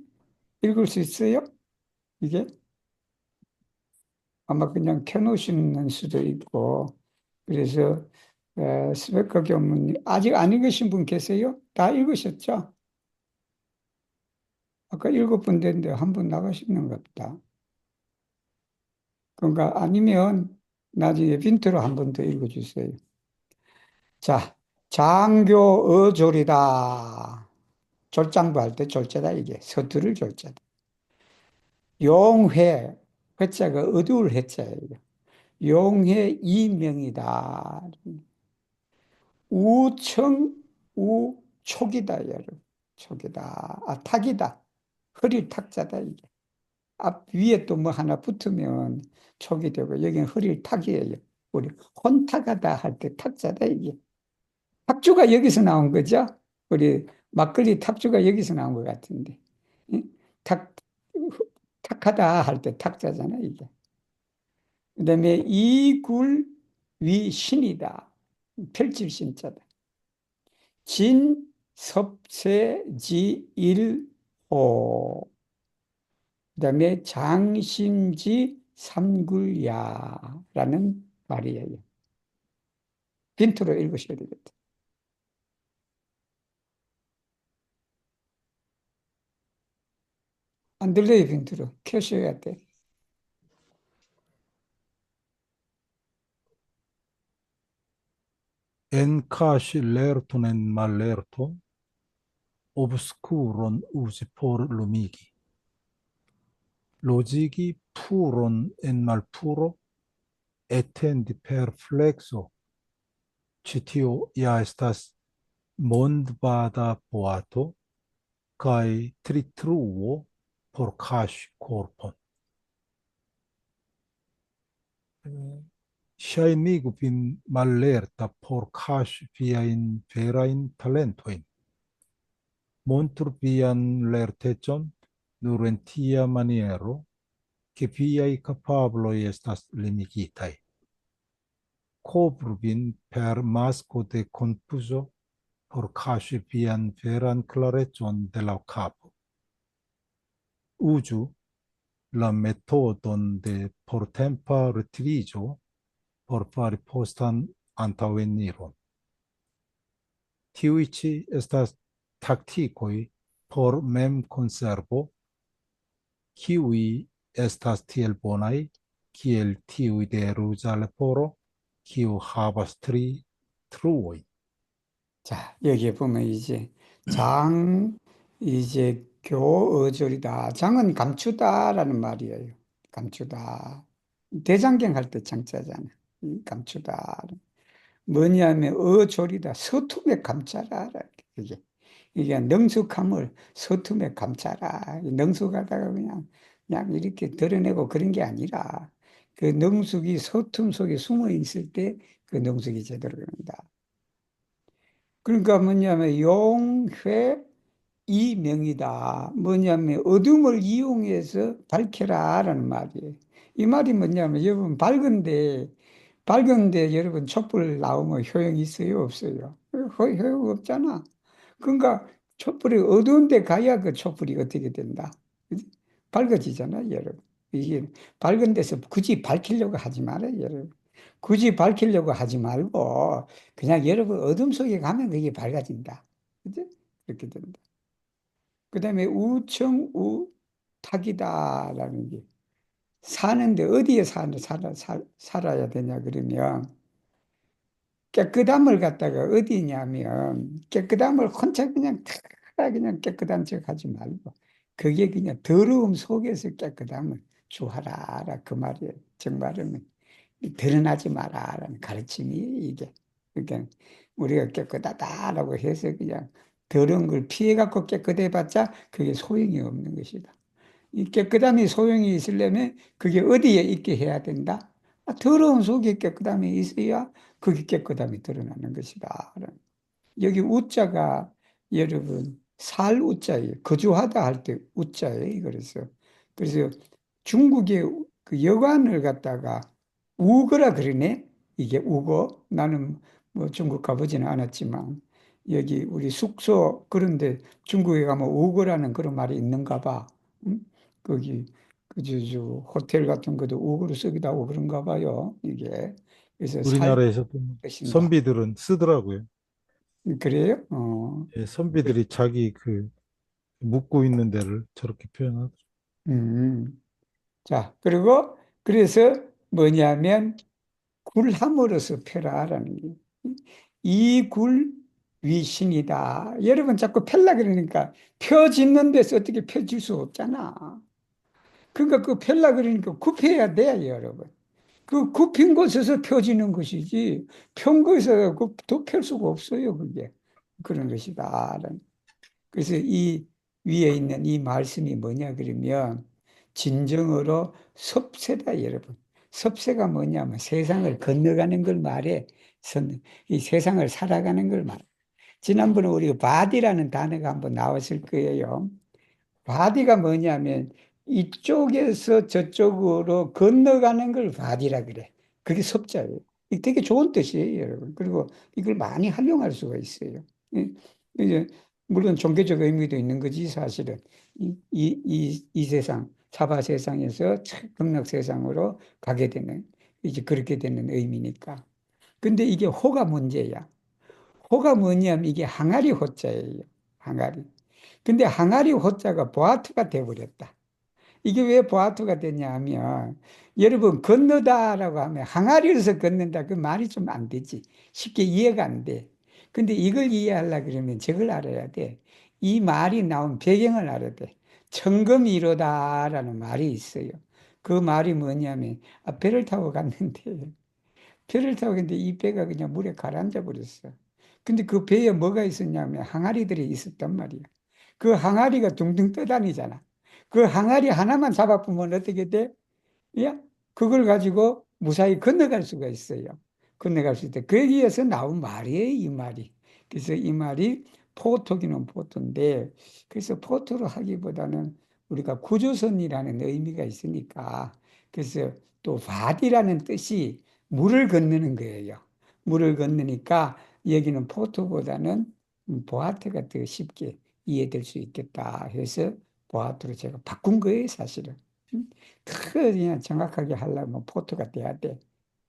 읽을 수 있어요? 이게? 아마 그냥 켜놓으시는 수도 있고, 그래서, 스베카 교무님, 아직 안 읽으신 분 계세요? 다 읽으셨죠? 아까 7분 됐는데 한 분 나가시는 것 같다. 그러니까 아니면 나중에 빈트로 한 번 더 읽어주세요. 자, 장교 어졸이다. 졸장부 할 때 졸자다 이게. 서투를 졸자다. 용회, 회자가 어두울 회자예요. 용회 이명이다. 우청, 우촉이다, 여러분. 촉이다. 아, 탁이다. 허리 탁자다, 이게. 앞 위에 또 뭐 하나 붙으면 촉이 되고, 여기는 허리 탁이에요. 우리 혼탁하다 할 때 탁자다, 이게. 탁주가 여기서 나온 거죠? 우리 막걸리 탁주가 여기서 나온 것 같은데. 응? 탁, 탁하다 할 때 탁자잖아, 이게. 그 다음에 이굴 위신이다. 펼칠 신자다. 진, 섭세, 지, 일, 호. 그 다음에 장심지, 삼굴야라는 말이에요. 빈트로 읽으셔야 되겠다. 안 들려요, 빈트로. 켜셔야 돼. Encascilerton en mallerto, obscuron usi por lumigi. Logigi puron en malpuro, etendi per flexo. Citio ia estas mondvada boato, kai tritruo por cash corpon. Ŝajnigu vin mallerta por kaŝi viajn verajn talentojn. Montru vian lertecon nur en tia maniero, ke viaj kapabloj estas limigitaj. Kovru vin per masko de konfuzo por kaŝi vian veran klarecon de la kapo. Uzu la metodon de portempa retiriĝo por fari postan antaŭeniron. Tiuj ĉi estas taktikoj por memkonservo, kiuj estas tiel bonaj kiel tiuj de ruĝa leporo, kiu havas tri truoj. 자, 여기에 보면 이제 장, 이제 교어절이다. 장은 감추다라는 말이에요. 감추다. 대장경 할 때 장자잖아. 감추다. 뭐냐면 어졸이다. 서툼에 감싸라. 이게. 이게 능숙함을 서툼에 감싸라. 능숙하다가 그냥 이렇게 드러내고 그런 게 아니라 그 능숙이 서툼 속에 숨어 있을 때 그 능숙이 제대로 됩니다. 그러니까 뭐냐면 용회 이명이다. 뭐냐면 어둠을 이용해서 밝혀라라는 말이에요. 이 말이 뭐냐면 여러분 밝은데 여러분 촛불 나오면 효용이 있어요, 없어요? 효용 없잖아. 그러니까 촛불이 어두운 데 가야 그 촛불이 어떻게 된다. 그지? 밝아지잖아, 여러분. 이게 밝은 데서 굳이 밝히려고 하지 말아요, 여러분. 굳이 밝히려고 하지 말고 그냥 여러분 어둠 속에 가면 그게 밝아진다. 그지? 그렇게 된다. 그 다음에 우청우탁이다라는 게 사는데 어디에 살아야 되냐 그러면 깨끗함을 갖다가 어디냐면 깨끗함을 혼자 그냥 다 그냥 깨끗한 척 하지 말고 그게 그냥 더러움 속에서 깨끗함을 주하라 그 말이에요. 정말은 드러나지 마라라는 가르침이 이게. 그러니까 우리가 깨끗하다라고 해서 그냥 더러운 걸 피해갖고 깨끗해봤자 그게 소용이 없는 것이다. 이 깨끗함이 소용이 있으려면 그게 어디에 있게 해야 된다? 더러운 속에 깨끗함이 있어야 그게 깨끗함이 드러나는 것이다. 여기 우자가 여러분 살 우자예요. 거주하다 할 때 우자예요. 그래서 중국의 그 여관을 갖다가 우거라 그러네. 이게 우거. 나는 뭐 중국 가보지는 않았지만 여기 우리 숙소 그런데 중국에 가면 우거라는 그런 말이 있는가 봐. 응? 거기 그저 호텔 같은 것도 우거로 쓰기도 하고 그런가 봐요. 이게 그래서 살 우리나라에서도 것인가. 선비들은 쓰더라고요. 그래요? 예, 선비들이 자기 그 묵고 있는 데를 저렇게 표현하죠. 자, 그리고 그래서 뭐냐면 굴함으로써 펴라라는 게. 이굴 위신이다. 여러분 자꾸 펴라 그러니까 펴짓는 데서 어떻게 펴질 수 없잖아. 그러니까 그 펴라 그러니까 굽혀야 돼, 여러분. 그 굽힌 곳에서 펴지는 것이지, 편 곳에서 더 펼 수가 없어요, 그게. 그런 것이다. 그래서 이 위에 있는 이 말씀이 뭐냐, 그러면, 진정으로 섭세다, 여러분. 섭세가 뭐냐면 세상을 건너가는 걸 말해. 이 세상을 살아가는 걸 말해. 지난번에 우리가 바디라는 단어가 한번 나왔을 거예요. 바디가 뭐냐면 이쪽에서 저쪽으로 건너가는 걸 바디라 그래. 그게 섭자예요. 이게 되게 좋은 뜻이에요, 여러분. 그리고 이걸 많이 활용할 수가 있어요. 이제 물론 종교적 의미도 있는 거지, 사실은. 이 세상, 사바 세상에서 극락 세상으로 가게 되는, 이제 그렇게 되는 의미니까. 근데 이게 호가 문제야. 호가 뭐냐면 이게 항아리 호자예요. 항아리. 근데 항아리 호자가 보아트가 돼버렸다. 이게 왜 보아트가 됐냐 하면, 여러분, 건너다라고 하면 항아리에서 건넌다. 그 말이 좀 안 되지. 쉽게 이해가 안 돼. 근데 이걸 이해하려고 그러면 저걸 알아야 돼. 이 말이 나온 배경을 알아야 돼. 천금이로다라는 말이 있어요. 그 말이 뭐냐면, 배를 타고 갔는데, 배를 타고 갔는데 이 배가 그냥 물에 가라앉아 버렸어. 근데 그 배에 뭐가 있었냐면 항아리들이 있었단 말이야. 그 항아리가 둥둥 떠다니잖아. 그 항아리 하나만 잡아보면 어떻게 돼? 야, 그걸 가지고 무사히 건너갈 수가 있어요. 건너갈 수 있다. 거기에서 나온 말이에요, 이 말이. 그래서 이 말이 포토기는 포토인데, 그래서 포토로 하기보다는 우리가 구조선이라는 의미가 있으니까, 그래서 또 바디라는 뜻이 물을 건너는 거예요. 물을 건너니까 여기는 포토보다는 보아트가 더 쉽게 이해될 수 있겠다 해서 보아트로 제가 바꾼 거예요, 사실은. 그냥 정확하게 하려면 포토가 돼야 돼.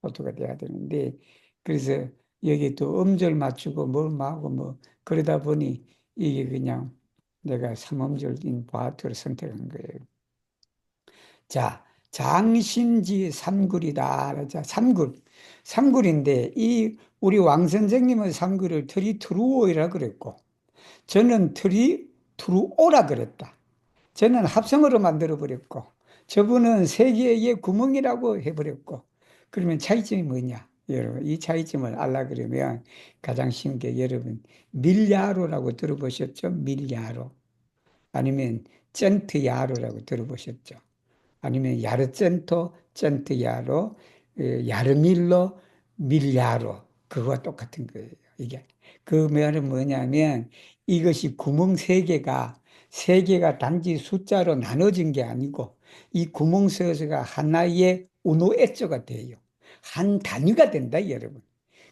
포토가 돼야 되는데, 그래서 여기 또 음절 맞추고 뭘 하고 뭐 그러다 보니 이게 그냥 내가 삼음절인 보아트를 선택한 거예요. 자, 장신지 삼굴이다. 자, 삼굴. 삼굴인데 이 우리 왕 선생님은 삼굴을 트리트루오이라 그랬고 저는 트리트루오라 그랬다. 저는 합성어로 만들어 버렸고, 저분은 세 개의 구멍이라고 해버렸고, 그러면 차이점이 뭐냐? 여러분, 이 차이점을 알라 그러면 가장 쉬운 게 여러분, 밀야로라고 들어보셨죠? 밀야로. 아니면 cen트야로라고 들어보셨죠? 아니면 야르센토, cen트야로, 야르밀로, 밀야로. 그거와 똑같은 거예요. 이게. 그 말은 뭐냐면 이것이 구멍 세 개가 단지 숫자로 나눠진 게 아니고 이 구멍 세 개가 하나의 우노에조가 돼요. 한 단위가 된다, 여러분.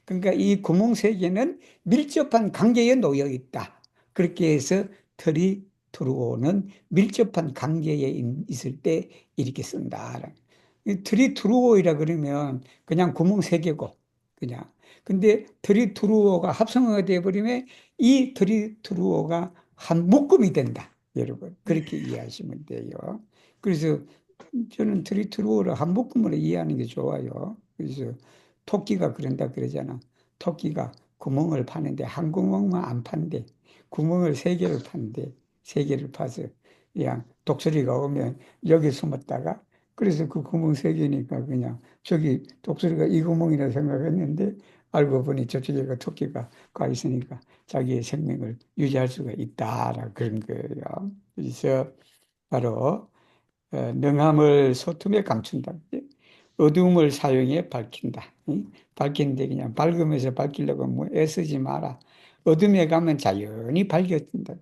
그러니까 이 구멍 세 개는 밀접한 관계에 놓여 있다. 그렇게 해서 털이 들어오는 밀접한 관계에 있을 때 이렇게 쓴다. 털이 들어오이라 그러면 그냥 구멍 세 개고 그냥. 근데 털이 들어오가 합성어가 되어버리면 이 털이 들어오가 한 묶음이 된다. 여러분 그렇게 이해하시면 돼요. 그래서 저는 털이 들어오를 한 묶음으로 이해하는 게 좋아요. 그래서 토끼가 그런다 그러잖아. 토끼가 구멍을 파는데 한 구멍만 안 판대. 구멍을 세 개를 판대. 세 개를 파서 그냥 독수리가 오면 여기 숨었다가 그래서 그 구멍 세 개니까 그냥 저기 독수리가 이 구멍이라 생각했는데 알고 보니 저쪽에 토끼가 가 있으니까 자기의 생명을 유지할 수가 있다라 그런 거예요. 그래서 바로 능함을 소tum에 감춘다. 어두움을 사용해 밝힌다. 응? 밝히는데 그냥 밝으면서 밝히려고 뭐 애쓰지 마라. 어둠에 가면 자연히 밝혀진다.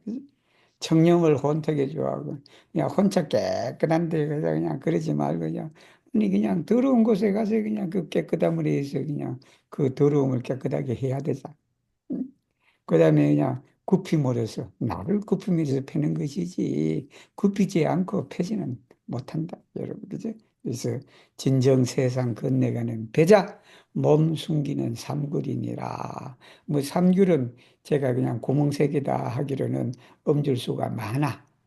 청렴을 혼탁해 좋아하고 그냥 혼자 깨끗한 데 가서 그냥 그러지 말고 그냥 더러운 곳에 가서 그냥 그 깨끗함을 위해서 그냥 그 더러움을 깨끗하게 해야 되잖아. 그 다음에 그냥 굽힘으로써 나를 굽히면서 패는 것이지 굽히지 않고 패지는 못한다 여러분 그죠? 그래서 진정 세상 건너가는 배자 몸 숨기는 삼굴이니라. 뭐 삼굴은 제가 그냥 구멍색이다 하기로는 음절수가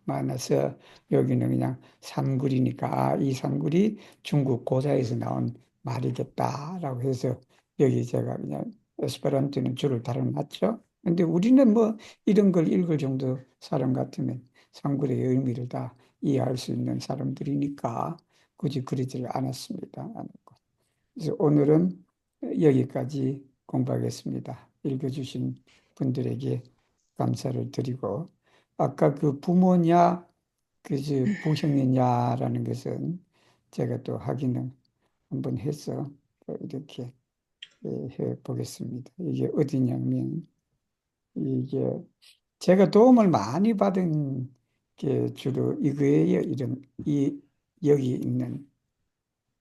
많아서 여기는 그냥 삼굴이니까 이 삼굴이 중국 고사에서 나온 말이겠다라고 해서 여기 제가 그냥 에스페란토는 줄을 달아놨죠. 근데 우리는 뭐 이런 걸 읽을 정도 사람 같으면 상굴의 의미를 다 이해할 수 있는 사람들이니까 굳이 그러지를 않았습니다. 그래서 오늘은 여기까지 공부하겠습니다. 읽어주신 분들에게 감사를 드리고 아까 그 부모냐 그저 부형이냐라는 것은 제가 또 확인을 한번 해서 또 이렇게 해 보겠습니다. 이게 어디냐면 이게 제가 도움을 많이 받은 게 주로 이거예요. 이런 이 여기 있는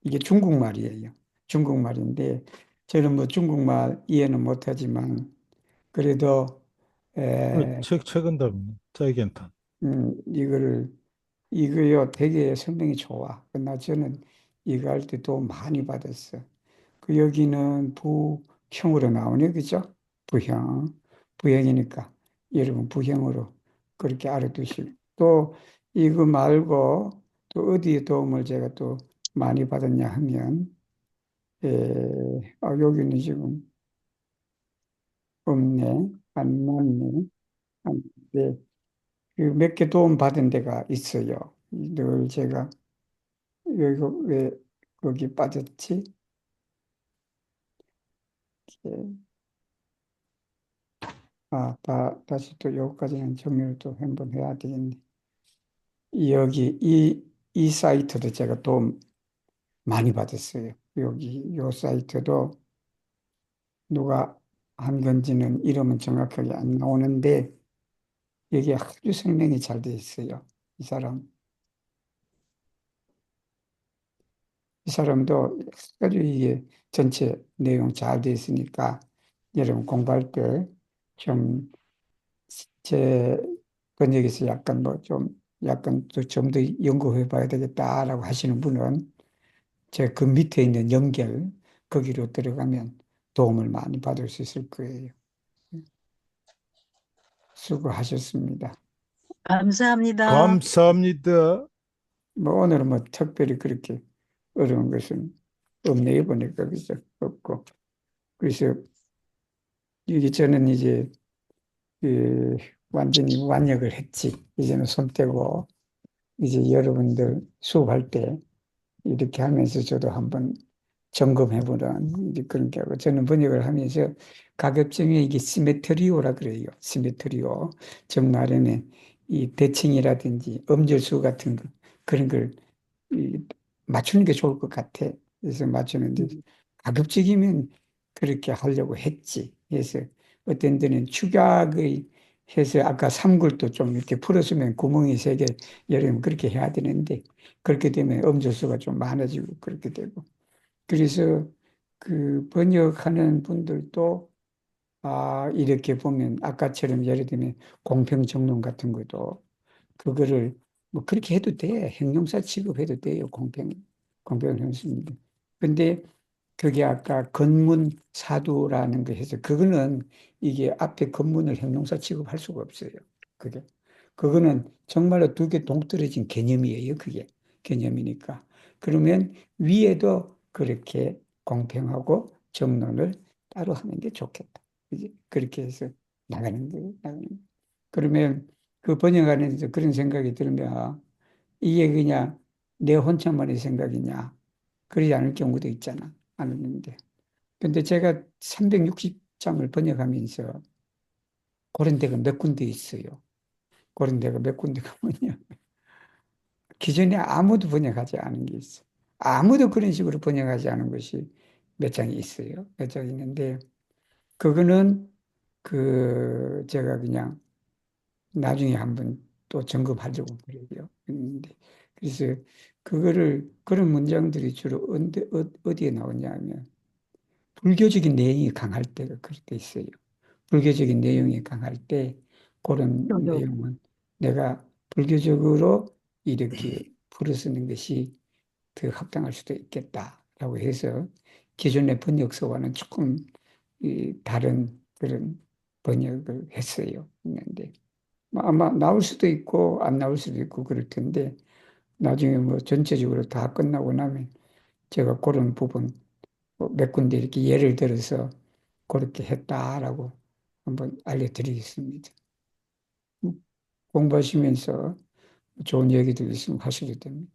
이게 중국말이에요. 중국말인데 저는 뭐 중국말 이해는 못하지만 그래도 에, 책은 답니다. 짜이겐탄. 이거를 이거요 되게 설명이 좋아. 그러나 저는 이거 할 때 도움 많이 받았어. 그 여기는 부형으로 나오네, 그죠? 부형, 부형이니까 여러분 부형으로 그렇게 알아두시고 또 이거 말고 또 어디에 도움을 제가 또 많이 받았냐 하면 여기는 지금 없네, 안 맞네, 안, 네, 몇 개 도움 받은 데가 있어요. 늘 제가 여기가 왜 거기 빠졌지? 예. 다시 또 여기까지는 정리를 또 한번 해야 되겠네. 여기 이 사이트도 제가 도움 많이 받았어요. 여기 요 사이트도 누가 한 건지는 이름은 정확하게 안 나오는데 여기 아주 설명이 잘 돼 있어요. 이 사람 이 사람도 아주 이게 전체 내용 잘 돼 있으니까 여러분 공부할 때 좀 제 번역에서 약간 뭐 좀 약간 좀 더 연구해 봐야 되겠다라고 하시는 분은 제 그 밑에 있는 연결 거기로 들어가면 도움을 많이 받을 수 있을 거예요. 수고하셨습니다. 감사합니다. 감사합니다. 뭐 오늘은 뭐 특별히 그렇게 어려운 것은 없네요 보니까 그죠? 없고 그래서 이게 저는 이제 그 완전히 완역을 했지. 이제는 손 떼고 이제 여러분들 수업할 때 이렇게 하면서 저도 한번 점검해보는 이제 그런 게 하고 저는 번역을 하면서 가급적이면 이게 시메트리오라 그래요. 시메트리오. 정말에는 이 대칭이라든지 음절수 같은 거 그런 걸 이, 맞추는 게 좋을 것 같아. 그래서 맞추는데 가급적이면 그렇게 하려고 했지. 그래서 어떤 데는 축약의 해서 아까 삼글도 좀 이렇게 풀었으면 구멍이 세 개 열으면 그렇게 해야 되는데 그렇게 되면 음절수가 좀 많아지고 그렇게 되고 그래서 그 번역하는 분들도 이렇게 보면 아까처럼 예를 들면 공평정론 같은 것도 그거를 뭐 그렇게 해도 돼. 형용사 취급해도 돼요. 공평을 했습니다. 근데 그게 아까 건문 사두라는 거 해서 그거는 이게 앞에 건문을 형용사 취급할 수가 없어요. 그게 그거는 정말로 두 개 동떨어진 개념이에요. 그게 개념이니까 그러면 위에도 그렇게 공평하고 정론을 따로 하는 게 좋겠다. 그지? 그렇게 해서 나가는 거예요. 나가는 거. 그러면 그 번역하면서 그런 생각이 들면 이게 그냥 내 혼자만의 생각이냐 그러지 않을 경우도 있잖아. 않았는데. 근데 제가 360장을 번역하면서 그런 데가 몇 군데 있어요. 그런 데가 몇 군데가 뭐냐. 기존에 아무도 번역하지 않은 게 있어. 아무도 그런 식으로 번역하지 않은 것이 몇 장이 있어요. 몇 장이 있는데, 그거는 제가 그냥 나중에 한번 또 점검하려고 그래요. 그래서 그런 문장들이 주로 어디에 나오냐 하면, 불교적인 내용이 강할 때가 그럴 때 있어요. 불교적인 내용이 강할 때 그런 내용은 내가 불교적으로 이렇게 풀어쓰는 것이 더 합당할 수도 있겠다라고 해서 기존의 번역서와는 조금 다른 그런 번역을 했어요. 했는데 뭐 아마 나올 수도 있고 안 나올 수도 있고 그럴 텐데 나중에 뭐 전체적으로 다 끝나고 나면 제가 그런 부분 몇 군데 이렇게 예를 들어서 그렇게 했다라고 한번 알려드리겠습니다. 공부하시면서 좋은 얘기도 있으면 하셔도 됩니다.